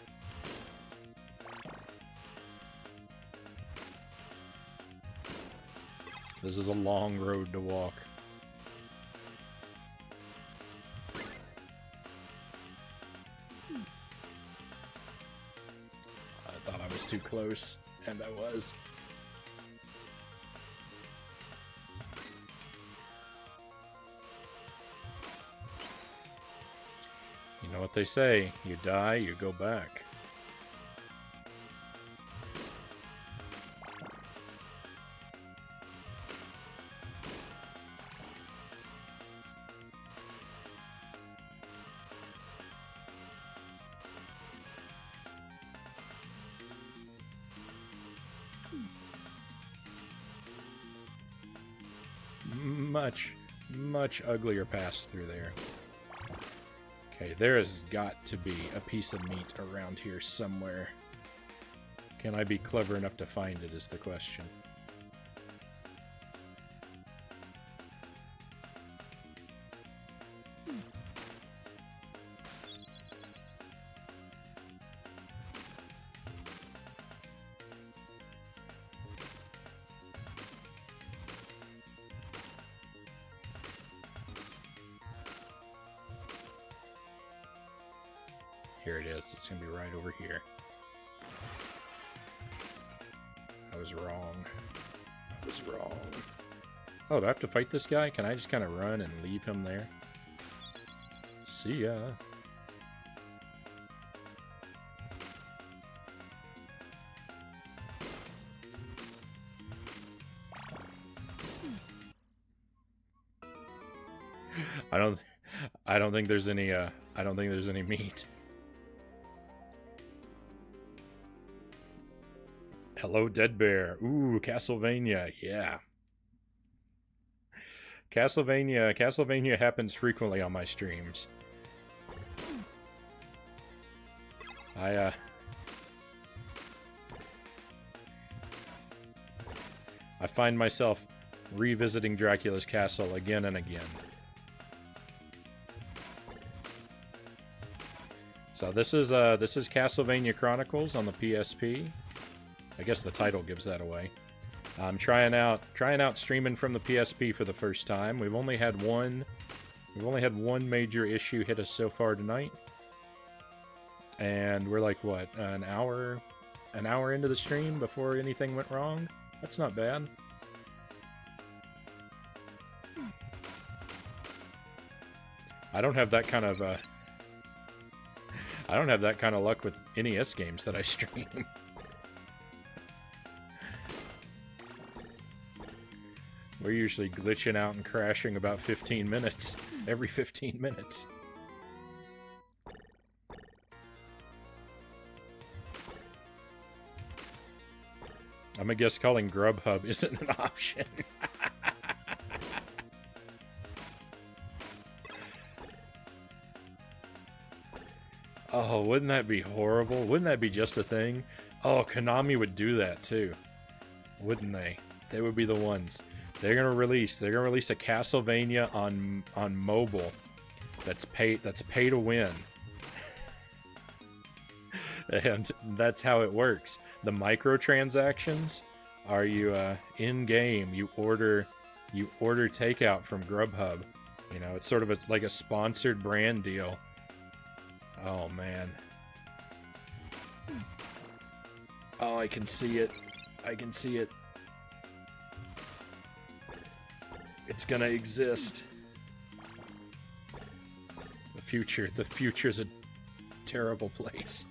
This is a long road to walk. I thought I was too close, and I was. You know what they say, you die, you go back. Much uglier pass through there. Okay, there has got to be a piece of meat around here somewhere. Can I be clever enough to find it is the question. Here it is. It's going to be right over here. I was wrong. I was wrong. Oh, do I have to fight this guy? Can I just kind of run and leave him there? See ya. I don't think there's any meat. Hello, Dead Bear. Ooh, Castlevania. Yeah. Castlevania happens frequently on my streams. I find myself revisiting Dracula's castle again and again. So this is Castlevania Chronicles on the PSP. I guess the title gives that away. I'm trying out streaming from the PSP for the first time. We've only had one major issue hit us so far tonight. And we're like what, an hour into the stream before anything went wrong? That's not bad. I don't have that kind of luck with NES games that I stream. We're usually glitching out and crashing about 15 minutes. Every 15 minutes. I'm gonna guess calling Grubhub isn't an option. Oh, wouldn't that be horrible? Wouldn't that be just a thing? Oh, Konami would do that too. Wouldn't they? They would be the ones. They're gonna release a Castlevania on mobile that's pay to win. And that's how it works. The microtransactions are you in game, you order takeout from Grubhub. You know, it's sort of like a sponsored brand deal. Oh man. Oh, I can see it. I can see it. It's gonna exist. The future's a terrible place.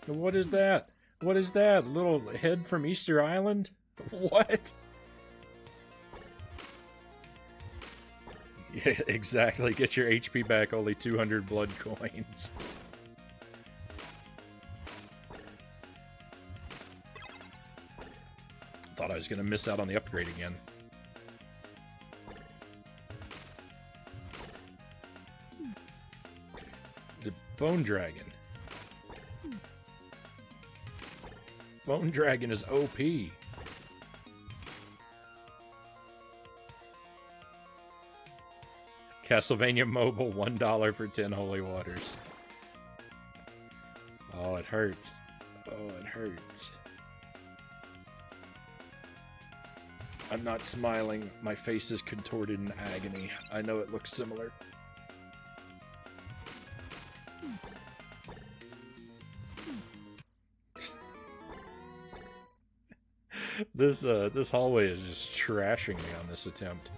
What is that? What is that? Little head from Easter Island? What? Yeah, exactly. Get your HP back, only 200 blood coins. Thought I was going to miss out on the upgrade again. The Bone Dragon. Bone Dragon is OP. Castlevania Mobile, $1 for 10 holy waters. Oh, it hurts. Oh, it hurts. I'm not smiling. My face is contorted in agony. I know it looks similar. This hallway is just trashing me on this attempt.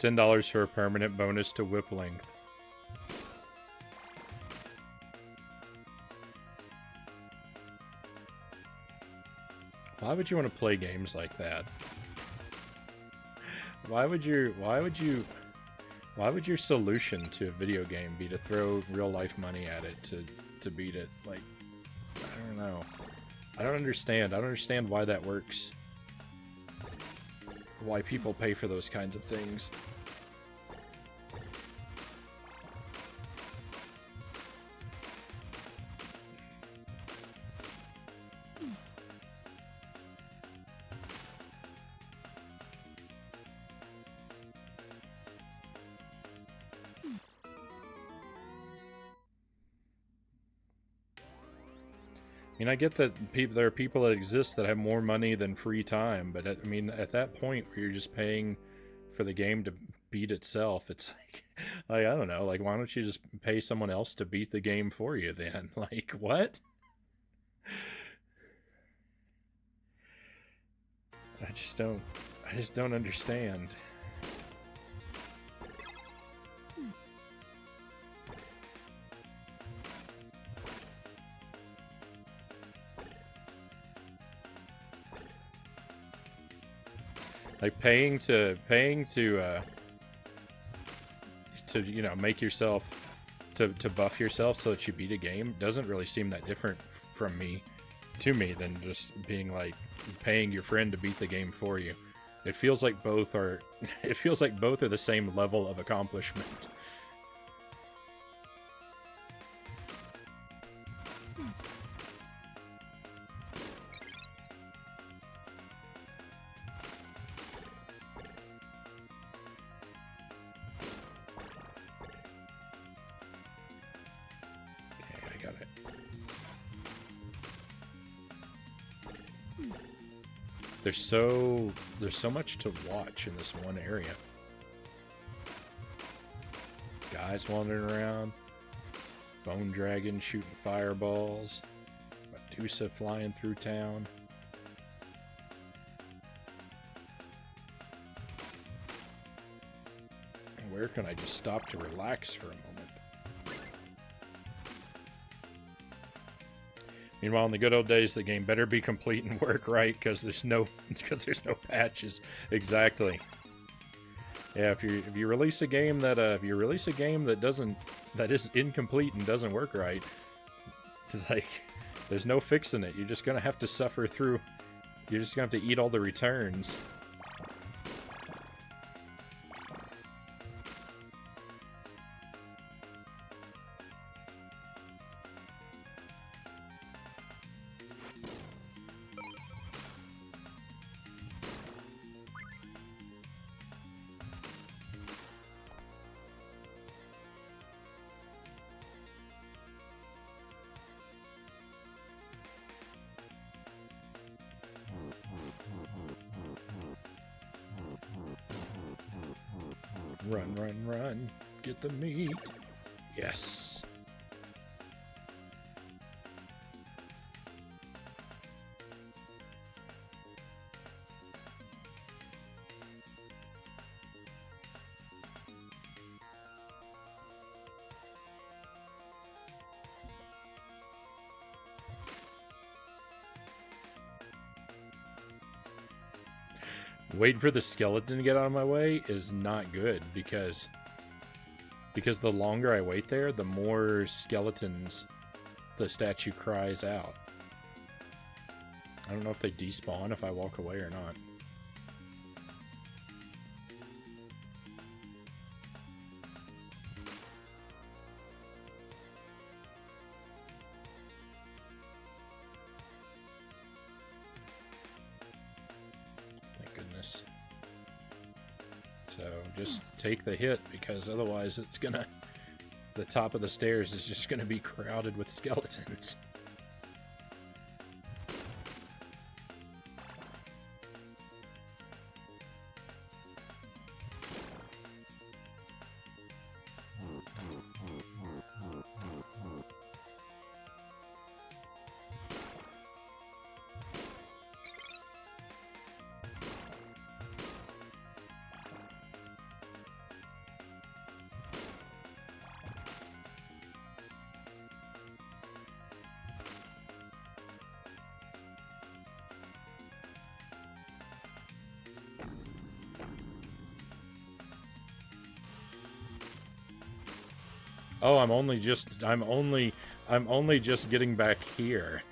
$10 for a permanent bonus to whip length. Why would you want to play games like that? Why would your solution to a video game be to throw real life money at it to beat it? Like, I don't know. I don't understand. I don't understand why that works. Why people pay for those kinds of things. I mean, I get that there are people that exist that have more money than free time, but I mean, at that point where you're just paying for the game to beat itself, it's like, I don't know, like, why don't you just pay someone else to beat the game for you then? Like, what? I just don't understand. Like paying to you know, make yourself to buff yourself so that you beat a game doesn't really seem that different to me than just being like paying your friend to beat the game for you. It feels like both are the same level of accomplishment. There's so much to watch in this one area. Guys wandering around, bone dragon shooting fireballs, Medusa flying through town. Where can I just stop to relax for a moment? Meanwhile, in the good old days, the game better be complete and work right, because there's no patches. Exactly. Yeah, if you release a game that that is incomplete and doesn't work right, like, there's no fixing it. You're just gonna have to suffer through. You're just gonna have to eat all the returns. Run, run, run. Get the meat. Yes. Waiting for the skeleton to get out of my way is not good, because the longer I wait there, the more skeletons the statue cries out. I don't know if they despawn if I walk away or not. this. So just take the hit, because otherwise it's gonna... The top of the stairs is just gonna be crowded with skeletons. Oh, I'm only just getting back here.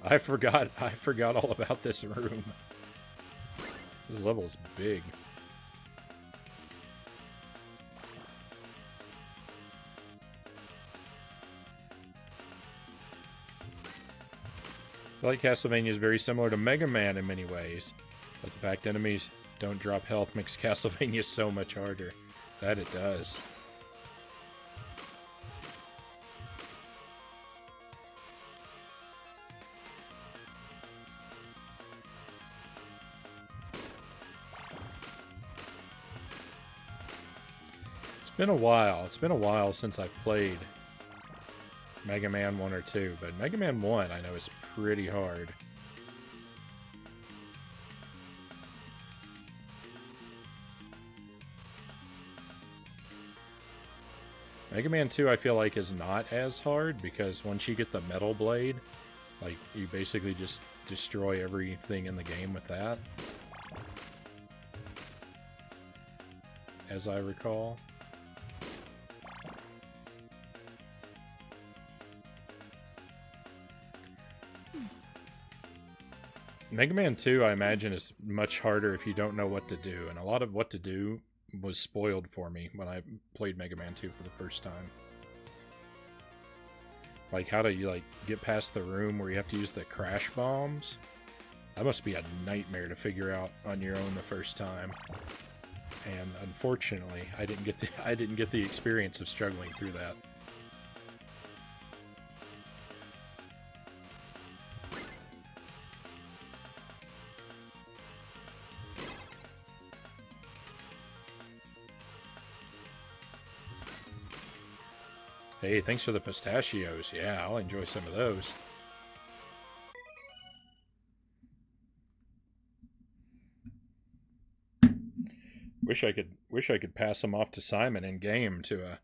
I forgot all about this room. This level is big. I feel like Castlevania is very similar to Mega Man in many ways, but the fact enemies don't drop health makes Castlevania so much harder. That it does. It's been a while. It's been a while since I've played Mega Man 1 or 2, but Mega Man 1 I know is pretty hard. Mega Man 2 I feel like is not as hard, because once you get the metal blade, like, you basically just destroy everything in the game with that. As I recall. Mega Man 2, I imagine, is much harder if you don't know what to do, and a lot of what to do was spoiled for me when I played Mega Man 2 for the first time. Like, how do you, like, get past the room where you have to use the crash bombs? That must be a nightmare to figure out on your own the first time. And unfortunately, I didn't get the experience of struggling through that. Hey, thanks for the pistachios. Yeah, I'll enjoy some of those. Wish I could pass them off to Simon in game to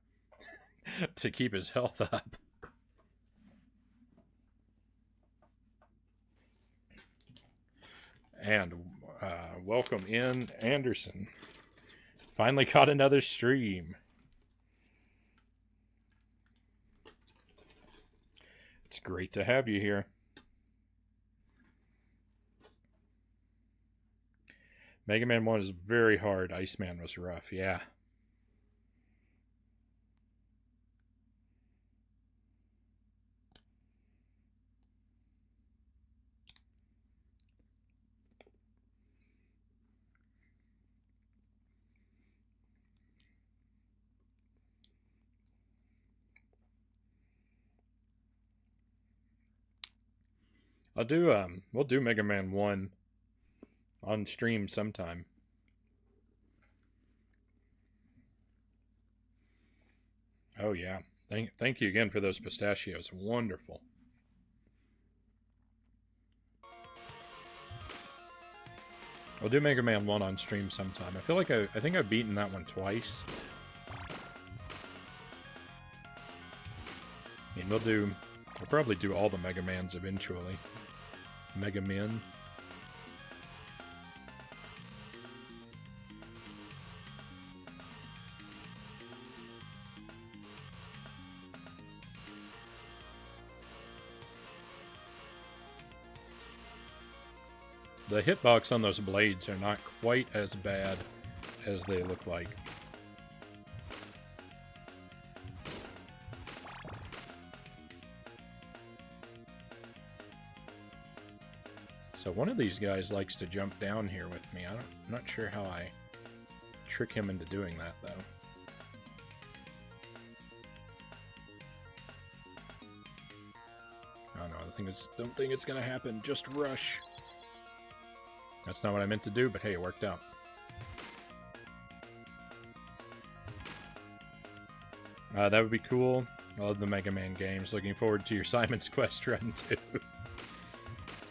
to keep his health up. And welcome in, Anderson. Finally caught another stream. It's great to have you here. Mega Man 1 is very hard. Iceman was rough, yeah. We'll do Mega Man 1 on stream sometime. Oh yeah. Thank you again for those pistachios. Wonderful. We'll do Mega Man 1 on stream sometime. I feel like I think I've beaten that one twice. I mean, we'll probably do all the Mega Mans eventually. Mega Men. The hitbox on those blades are not quite as bad as they look like. So one of these guys likes to jump down here with me. I'm not sure how I trick him into doing that, though. Oh no, don't think it's gonna happen. Just rush. That's not what I meant to do, but hey, it worked out. That would be cool. I love the Mega Man games. Looking forward to your Simon's Quest run, too.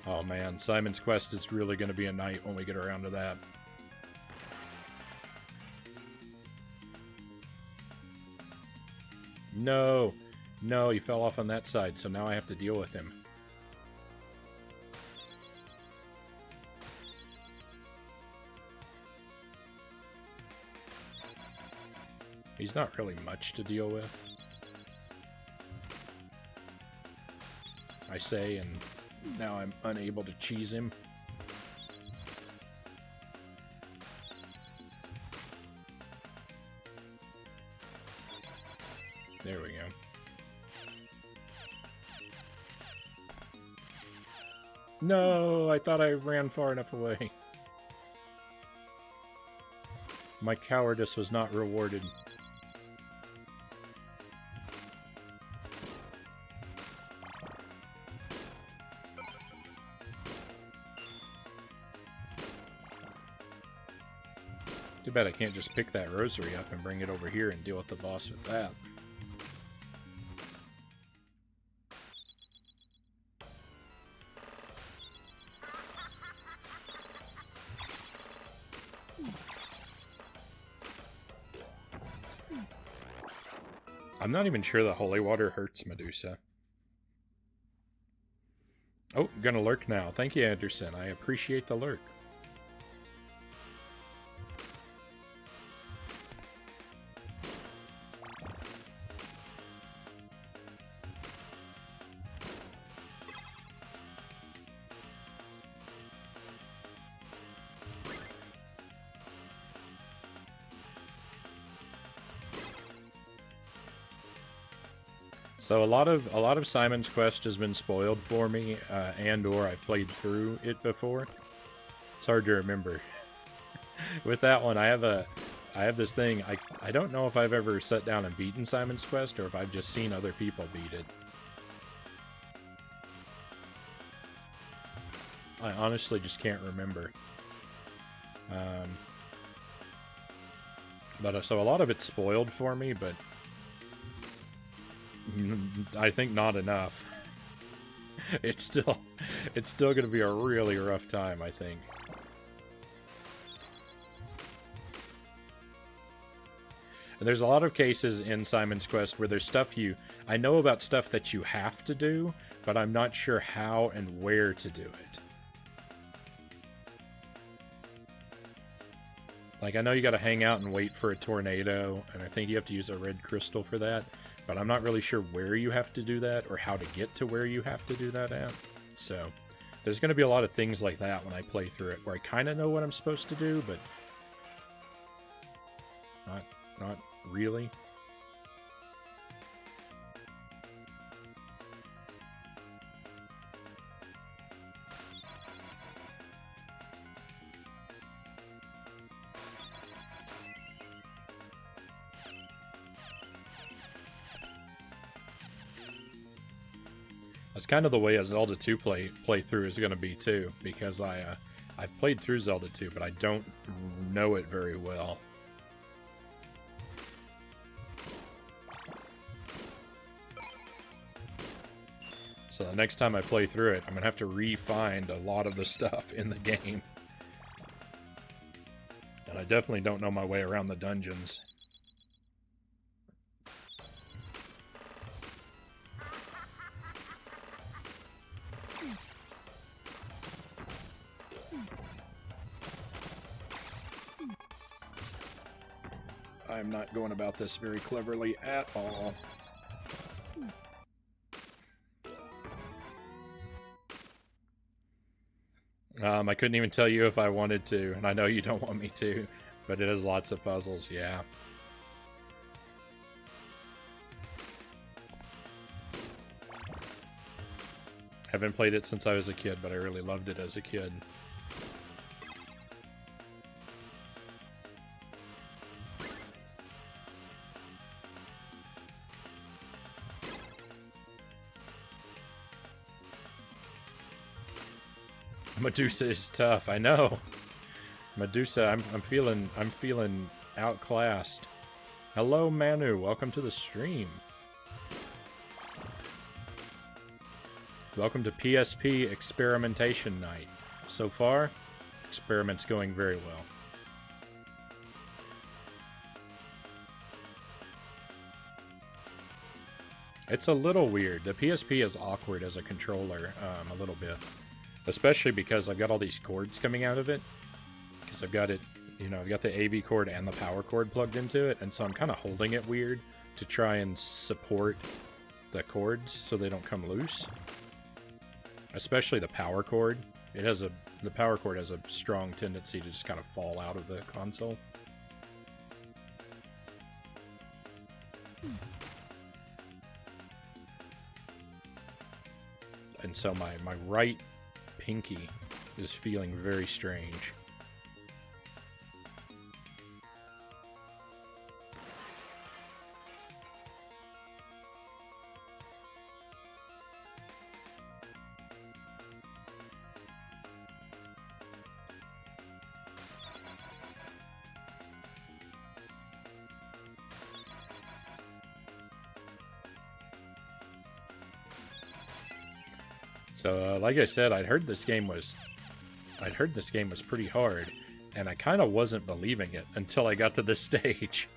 Oh man, Simon's Quest is really going to be a night when we get around to that. No! No, he fell off on that side, so now I have to deal with him. He's not really much to deal with. I say, and now I'm unable to cheese him. There we go. No, I thought I ran far enough away. My cowardice was not rewarded. Too bad I can't just pick that rosary up and bring it over here and deal with the boss with that. I'm not even sure the holy water hurts Medusa. Oh, gonna lurk now. Thank you, Anderson. I appreciate the lurk. So a lot of Simon's Quest has been spoiled for me, and/or I've played through it before. It's hard to remember. With that one, I have this thing. I don't know if I've ever sat down and beaten Simon's Quest or if I've just seen other people beat it. I honestly just can't remember. So a lot of it's spoiled for me, but I think not enough. It's still going to be a really rough time, I think. And there's a lot of cases in Simon's Quest where there's stuff I know about stuff that you have to do, but I'm not sure how and where to do it. Like, I know you gotta hang out and wait for a tornado, and I think you have to use a red crystal for that, but I'm not really sure where you have to do that, or how to get to where you have to do that at. So, there's gonna be a lot of things like that when I play through it, where I kinda know what I'm supposed to do, but not really. That's kind of the way a Zelda 2 playthrough is going to be too, because I've played through Zelda 2, but I don't know it very well. So the next time I play through it, I'm going to have to re-find a lot of the stuff in the game. And I definitely don't know my way around the dungeons. I'm not going about this very cleverly at all. I couldn't even tell you if I wanted to, and I know you don't want me to, but it has lots of puzzles, yeah. Haven't played it since I was a kid, but I really loved it as a kid. Medusa is tough, I know. Medusa, I'm feeling outclassed. Hello Manu, welcome to the stream. Welcome to PSP Experimentation Night. So far, experiment's going very well. It's a little weird. The PSP is awkward as a controller, a little bit. Especially because I've got all these cords coming out of it. Because I've got it, you know, I've got the AV cord and the power cord plugged into it, and so I'm kind of holding it weird to try and support the cords so they don't come loose. Especially the power cord. The power cord has a strong tendency to just kind of fall out of the console. And so my right pinky is feeling very strange. So, like I said, I'd heard this game was pretty hard, and I kind of wasn't believing it until I got to this stage.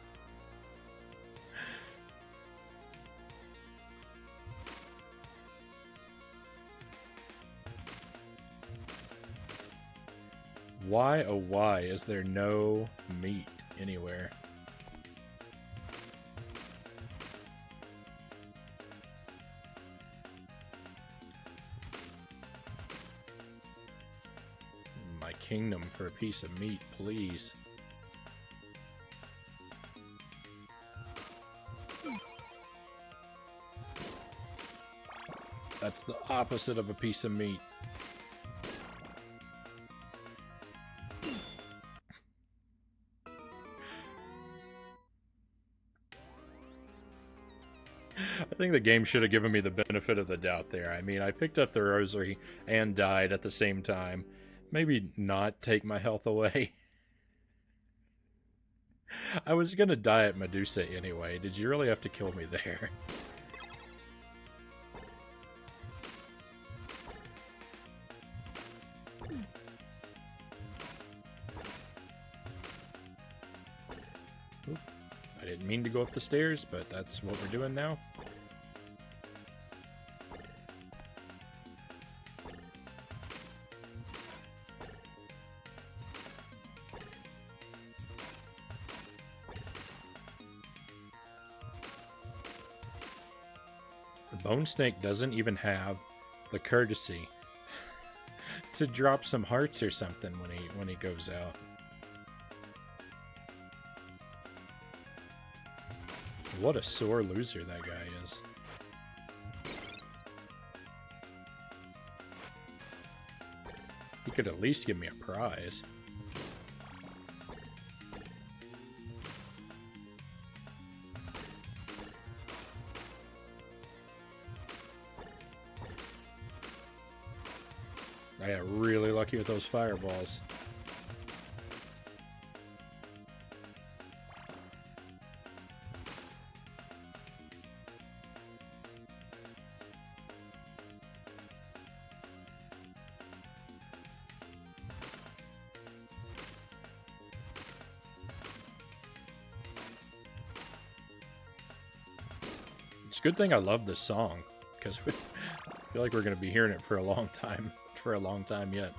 Why, oh why, is there no meat anywhere? Kingdom for a piece of meat, please. That's the opposite of a piece of meat. I think the game should have given me the benefit of the doubt there. I mean, I picked up the rosary and died at the same time. Maybe not take my health away. I was gonna die at Medusa anyway. Did you really have to kill me there? Oop. I didn't mean to go up the stairs, but that's what we're doing now. Bone Snake doesn't even have the courtesy to drop some hearts or something when he goes out. What a sore loser that guy is. He could at least give me a prize. I got really lucky with those fireballs. It's a good thing I love this song, because I feel like we're going to be hearing it for a long time. For a long time yet.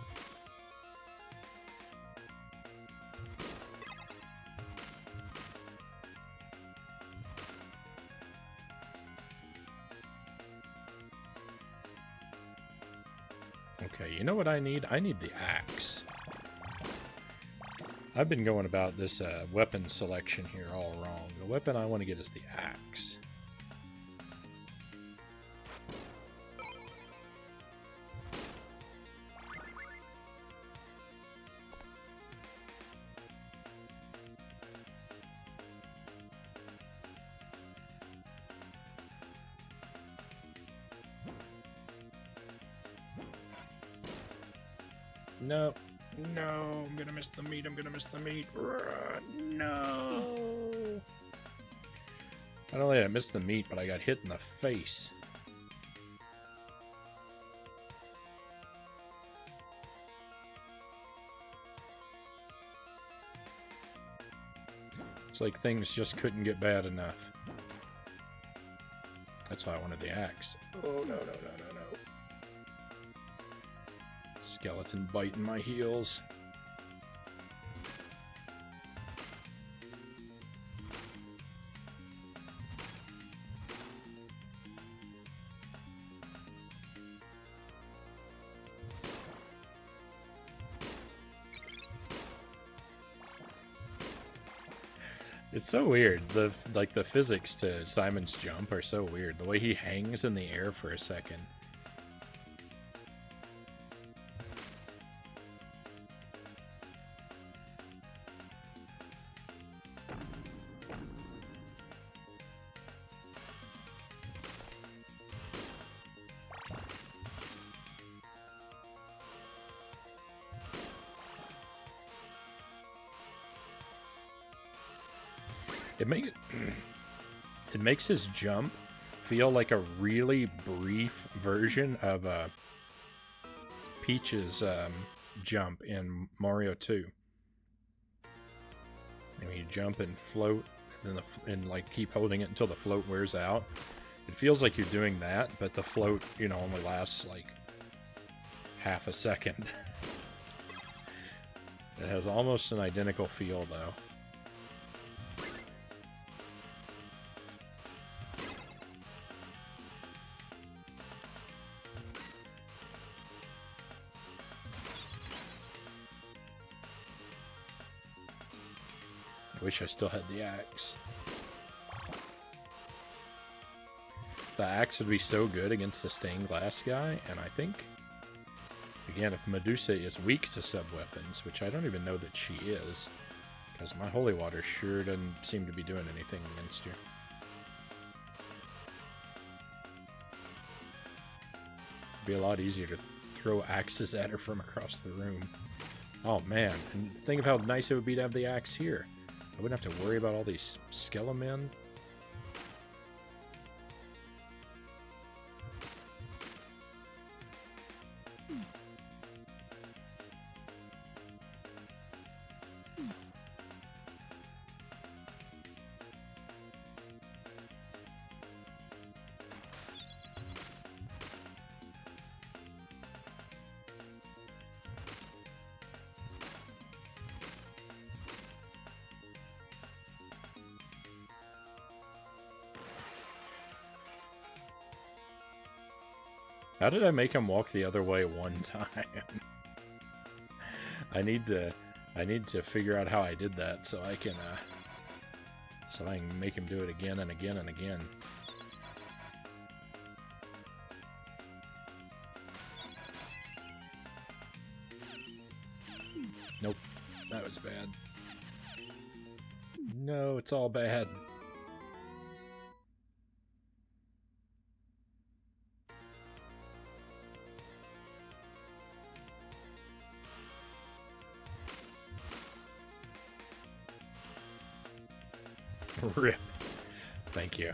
Okay, you know what I need? I need the axe. I've been going about this weapon selection here all wrong. The weapon I want to get is the axe. No. No, I'm gonna miss the meat. I'm gonna miss the meat. No. Not only did I miss the meat, but I got hit in the face. It's like things just couldn't get bad enough. That's why I wanted the axe. Oh, no, no, no, no, no. Skeleton biting my heels. It's so weird. The physics to Simon's jump are so weird. The way he hangs in the air for a second. It makes his jump feel like a really brief version of Peach's jump in Mario 2. And you jump and float, and like keep holding it until the float wears out. It feels like you're doing that, but the float, only lasts like half a second. It has almost an identical feel, though. I wish I still had the axe. The axe would be so good against the stained glass guy, and I think, again, if Medusa is weak to sub-weapons, which I don't even know that she is, because my holy water sure doesn't seem to be doing anything against you. It'd be a lot easier to throw axes at her from across the room. Oh man, and think of how nice it would be to have the axe here. I wouldn't have to worry about all these skelemen. How did I make him walk the other way one time? I need to figure out how I did that so I can make him do it again and again and again. Nope, that was bad. No, it's all bad. Rip. Thank you.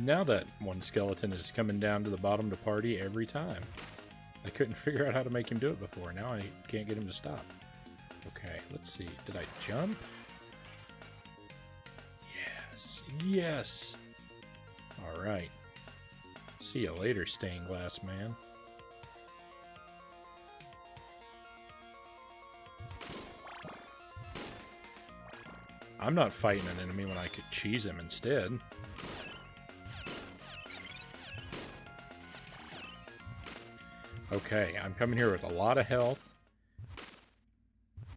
Now that one skeleton is coming down to the bottom to party every time. I couldn't figure out how to make him do it before. Now I can't get him to stop. Okay, let's see. Did I jump? Yes. Yes! Alright. See you later, stained glass man. I'm not fighting an enemy when I could cheese him instead. Okay, I'm coming here with a lot of health.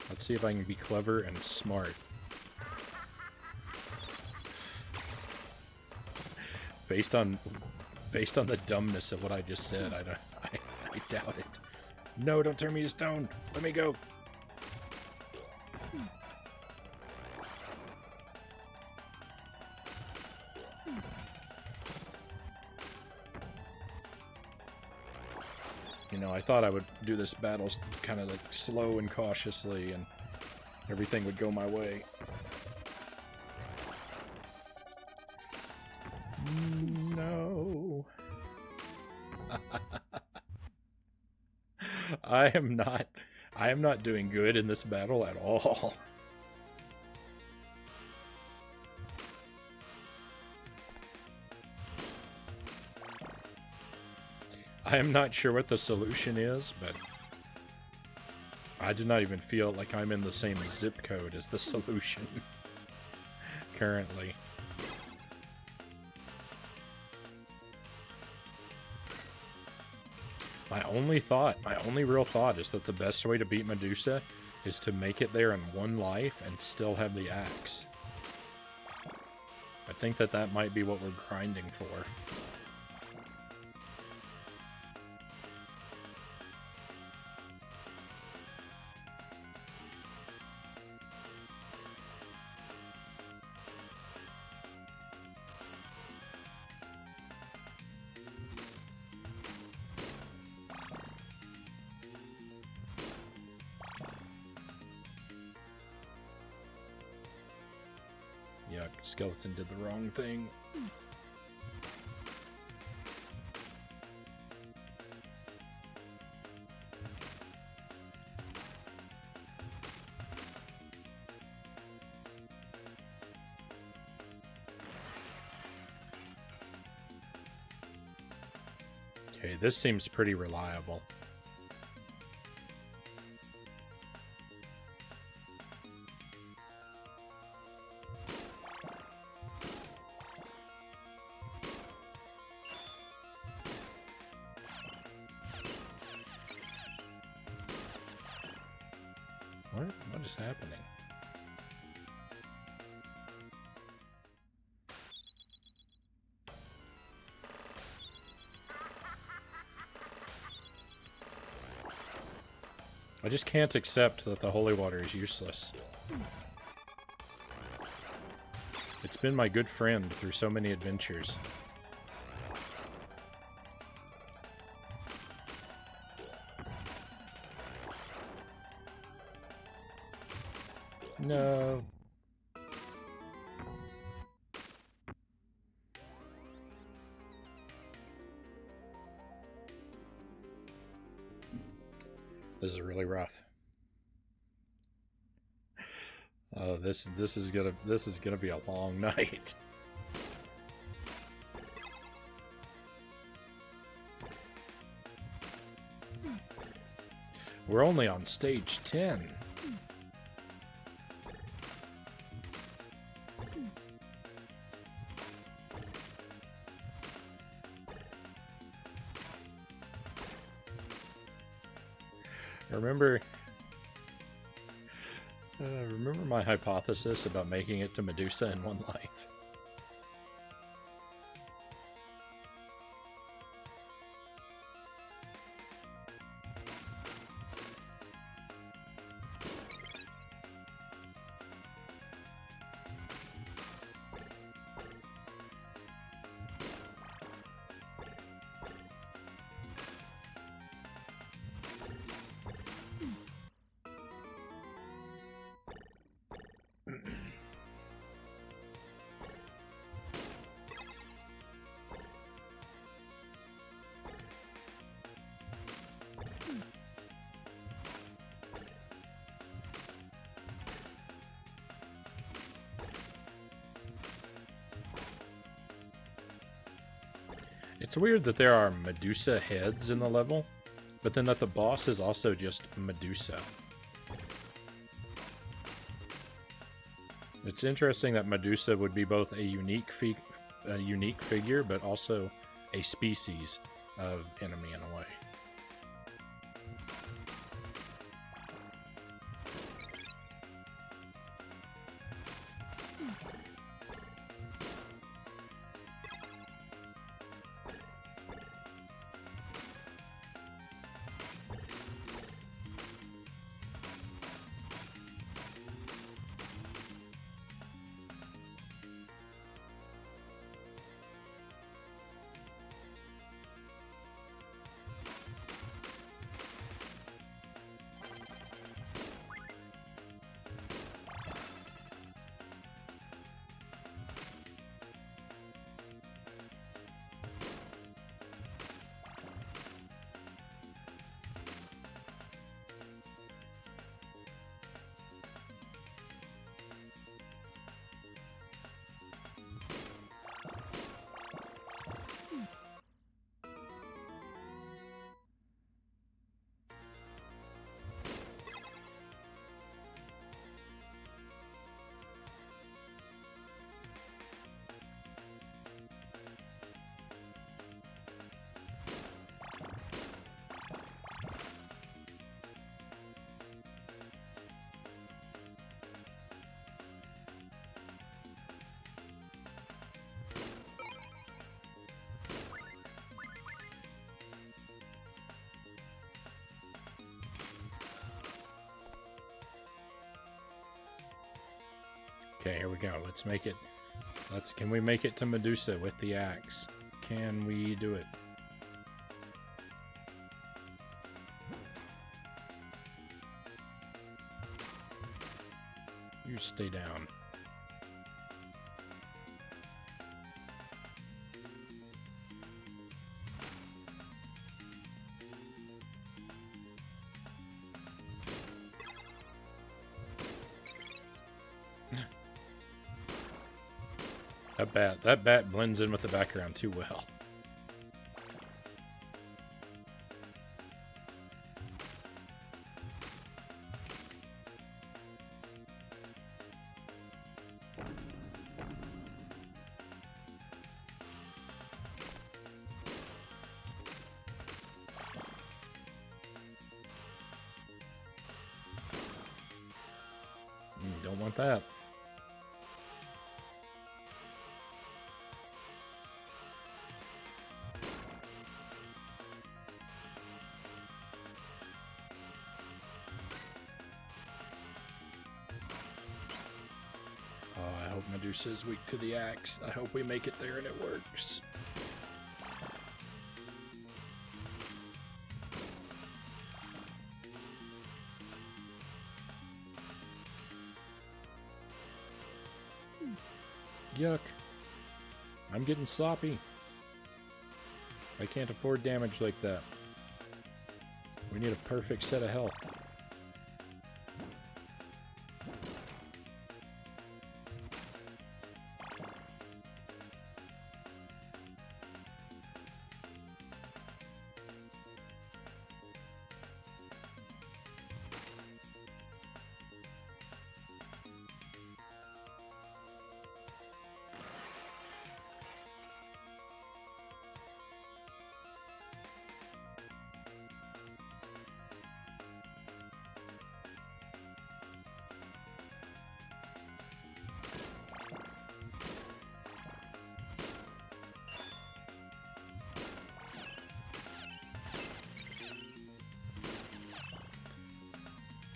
Let's see if I can be clever and smart. Based on the dumbness of what I just said, I doubt it. No, don't turn me to stone. Let me go. You know, I thought I would do this battle kind of like slow and cautiously, and everything would go my way. No. I am not doing good in this battle at all. I am not sure what the solution is, but I do not even feel like I'm in the same zip code as the solution currently. My only real thought is that the best way to beat Medusa is to make it there in one life and still have the axe. I think that might be what we're grinding for. Yuck, skeleton did the wrong thing. Okay, this seems pretty reliable. What is happening? I just can't accept that the holy water is useless. It's been my good friend through so many adventures. No. This is really rough. Oh, this is gonna be a long night. We're only on stage 10. Remember my hypothesis about making it to Medusa in one life? It's weird that there are Medusa heads in the level, but then that the boss is also just Medusa. It's interesting that Medusa would be both a unique figure, but also a species of enemy in a way. Okay, here we go. Let's make it. Can we make it to Medusa with the axe? Can we do it? You stay down. That bat blends in with the background too well. Don't want that. Medusa is weak to the axe. I hope we make it there and it works. Yuck. I'm getting sloppy. I can't afford damage like that. We need a perfect set of health.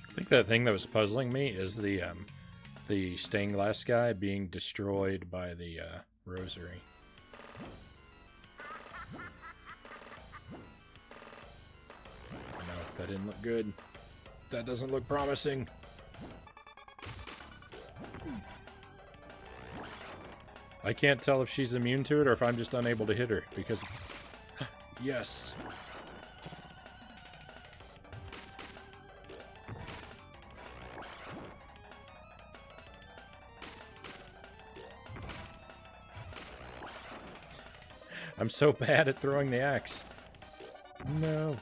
I think the thing that was puzzling me is the stained glass guy being destroyed by the rosary. No, that didn't look good. That doesn't look promising. I can't tell if she's immune to it or if I'm just unable to hit her because... Yes! I'm so bad at throwing the axe. No.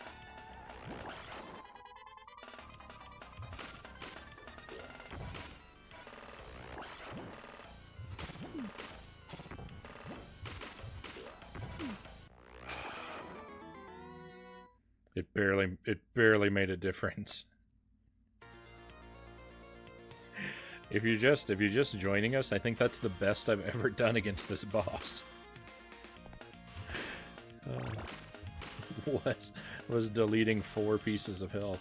It barely made a difference. If you're just joining us, I think that's the best I've ever done against this boss. Was deleting 4 pieces of health.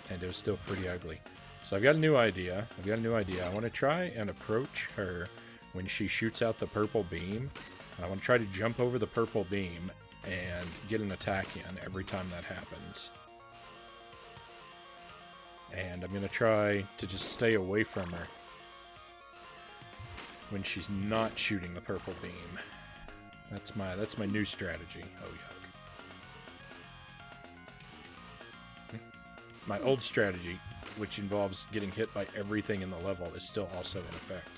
And it was still pretty ugly. So I've got a new idea. I want to try and approach her when she shoots out the purple beam. I want to try to jump over the purple beam and get an attack in every time that happens. And I'm going to try to just stay away from her when she's not shooting the purple beam. That's my new strategy. Oh, yuck. My old strategy, which involves getting hit by everything in the level, is still also in effect.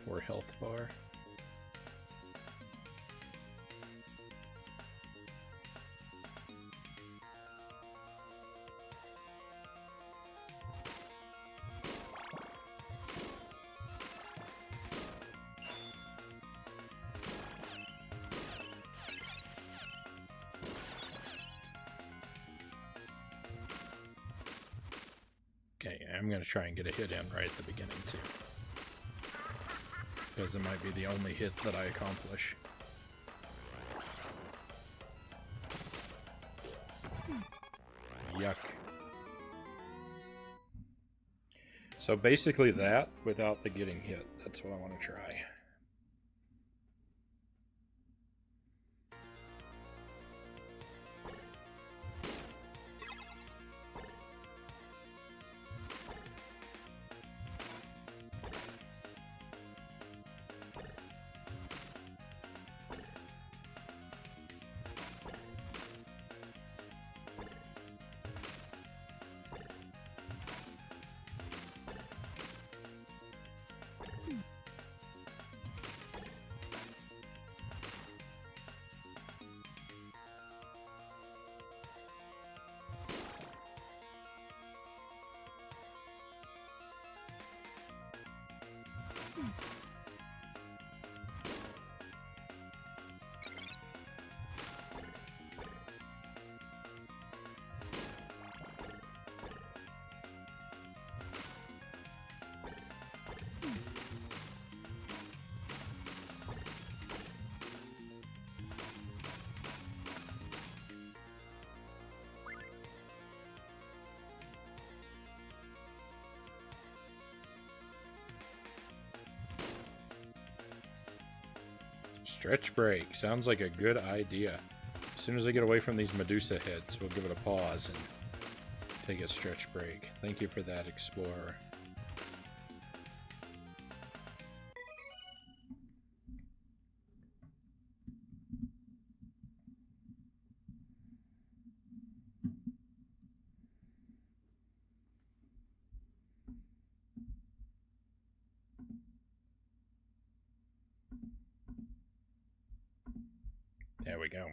Poor health bar. Okay, I'm going to try and get a hit in right at the beginning, too. Because it might be the only hit that I accomplish. Yuck. So basically that, without the getting hit. That's what I want to try. Stretch break. Sounds like a good idea. As soon as I get away from these Medusa heads, we'll give it a pause and take a stretch break. Thank you for that, Explorer. There we go.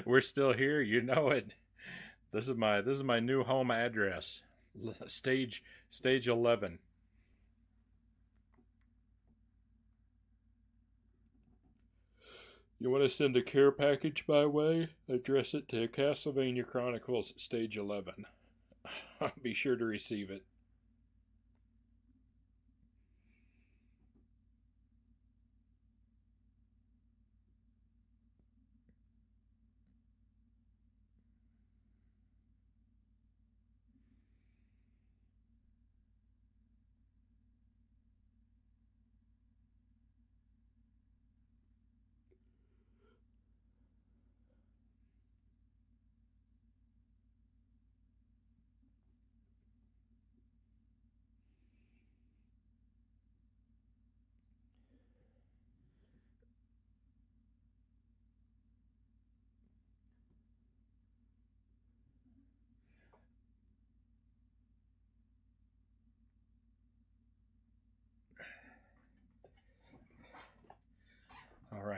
We're still here, you know it. This is my new home address. Stage 11. You want to send a care package my way? Address it to Castlevania Chronicles, Stage 11. Be sure to receive it.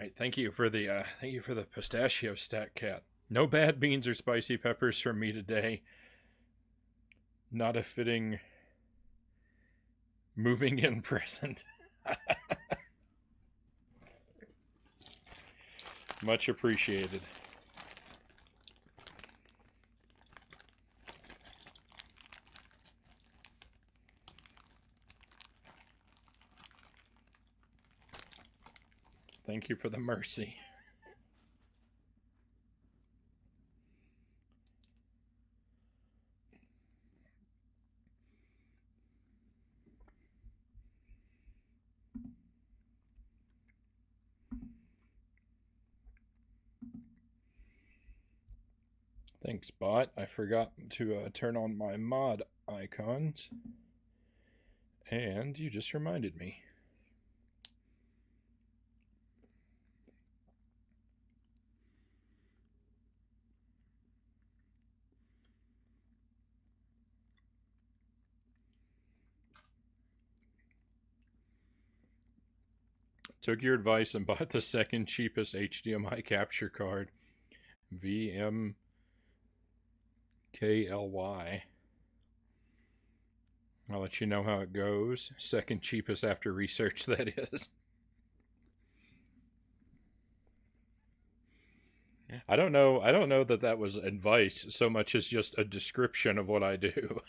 right, thank you for the pistachio stack, cat. No bad beans or spicy peppers from me today. Not a fitting moving in present. Much appreciated. Thank you for the mercy. Thanks, bot. I forgot to turn on my mod icons. And you just reminded me. Took your advice and bought the second cheapest HDMI capture card. VMKLY. I'll let you know how it goes. Second cheapest after research, that is. I don't know that was advice so much as just a description of what I do.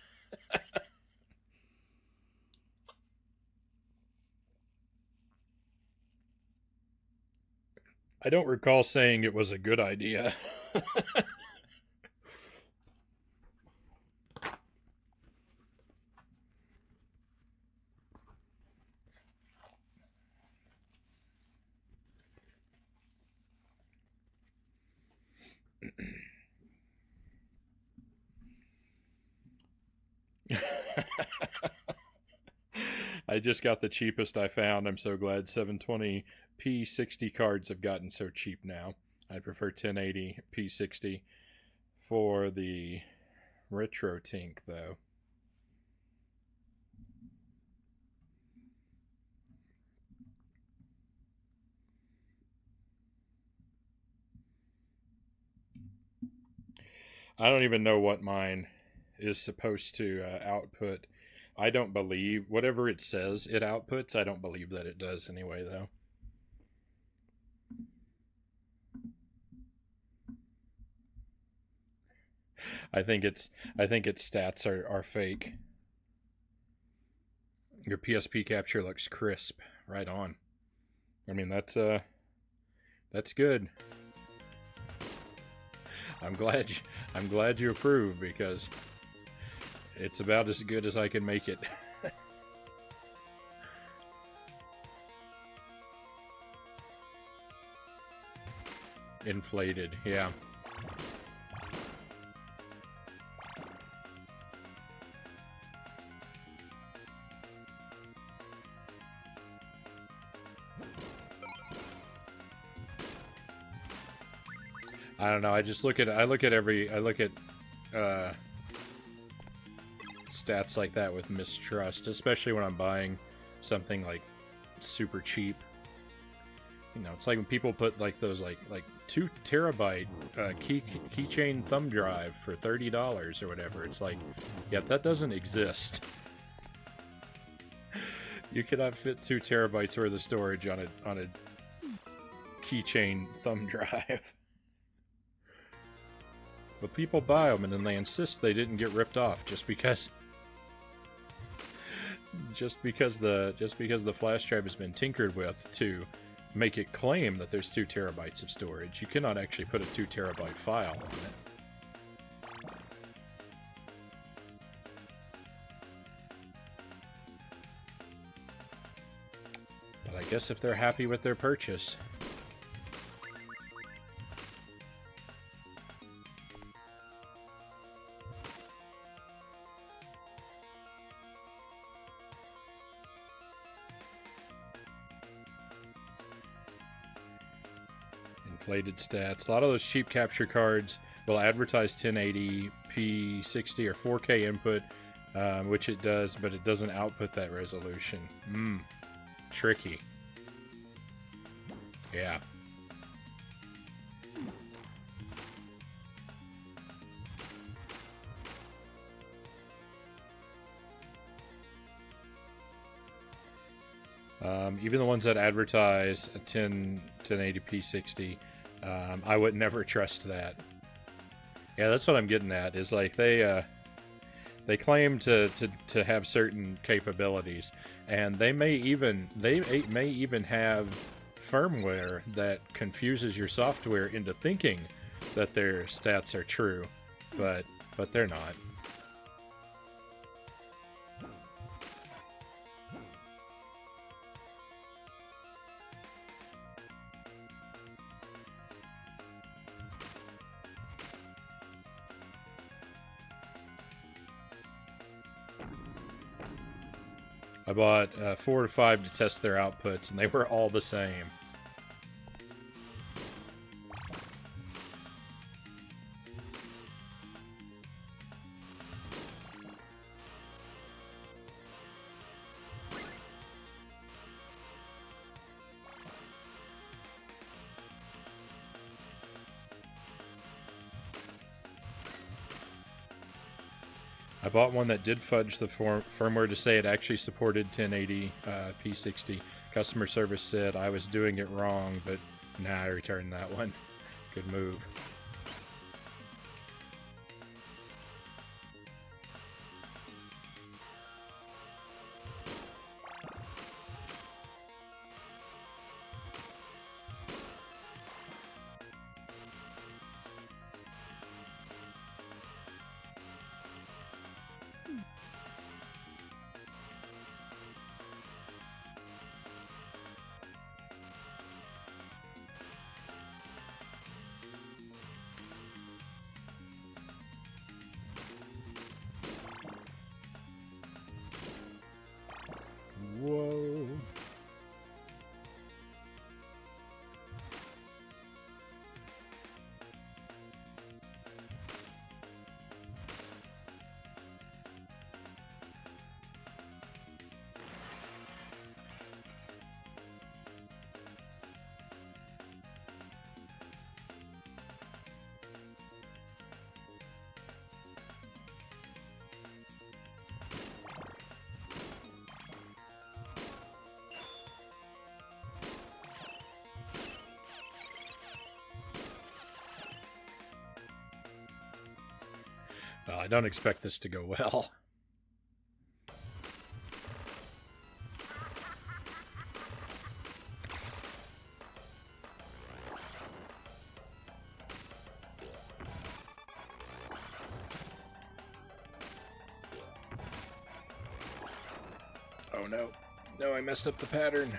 I don't recall saying it was a good idea. I just got the cheapest I found. I'm so glad 720p 60 cards have gotten so cheap now. I prefer 1080p 60 for the retro tink, though. I don't even know what mine is supposed to output. I don't believe whatever it says it outputs. I don't believe that it does anyway, though. I think its stats are fake. Your PSP capture looks crisp, right on. I mean, that's good. I'm glad you approve, because it's about as good as I can make it. Inflated, yeah. I don't know. I look at stats like that with mistrust, especially when I'm buying something like super cheap. You know, it's like when people put like those like 2 terabyte keychain thumb drive for $30 or whatever. It's like, yeah, that doesn't exist. You cannot fit 2 terabytes worth of storage on a keychain thumb drive. But people buy them, and then they insist they didn't get ripped off just because the flash drive has been tinkered with to make it claim that there's 2 terabytes of storage. You cannot actually put a 2 terabyte file on it. But I guess if they're happy with their purchase. Inflated stats. A lot of those cheap capture cards will advertise 1080p 60 or 4K input, which it does, but it doesn't output that resolution. Tricky. Yeah. Even the ones that advertise a 1080p 60, I would never trust that. Yeah, that's what I'm getting at. Is like they claim to have certain capabilities, and they may even have firmware that confuses your software into thinking that their stats are true, but they're not. I bought 4 or 5 to test their outputs, and they were all the same. I bought one that did fudge the firmware to say it actually supported 1080 p60. Customer service said I was doing it wrong, but nah, I returned that one. Good move. Whoa. Well, I don't expect this to go well. Oh no. No, I messed up the pattern.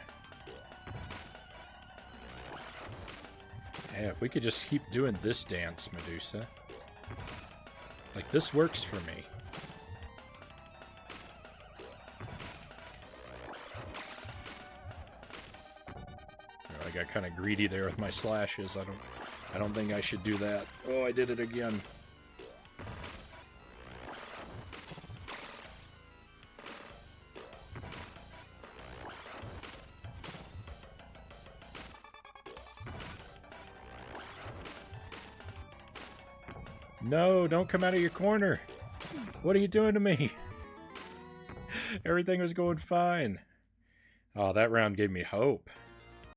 Yeah, if we could just keep doing this dance, Medusa. Like, this works for me. Oh, I got kind of greedy there with my slashes. I don't think I should do that. Oh, I did it again. No, don't come out of your corner. What are you doing to me? Everything was going fine. Oh, that round gave me hope.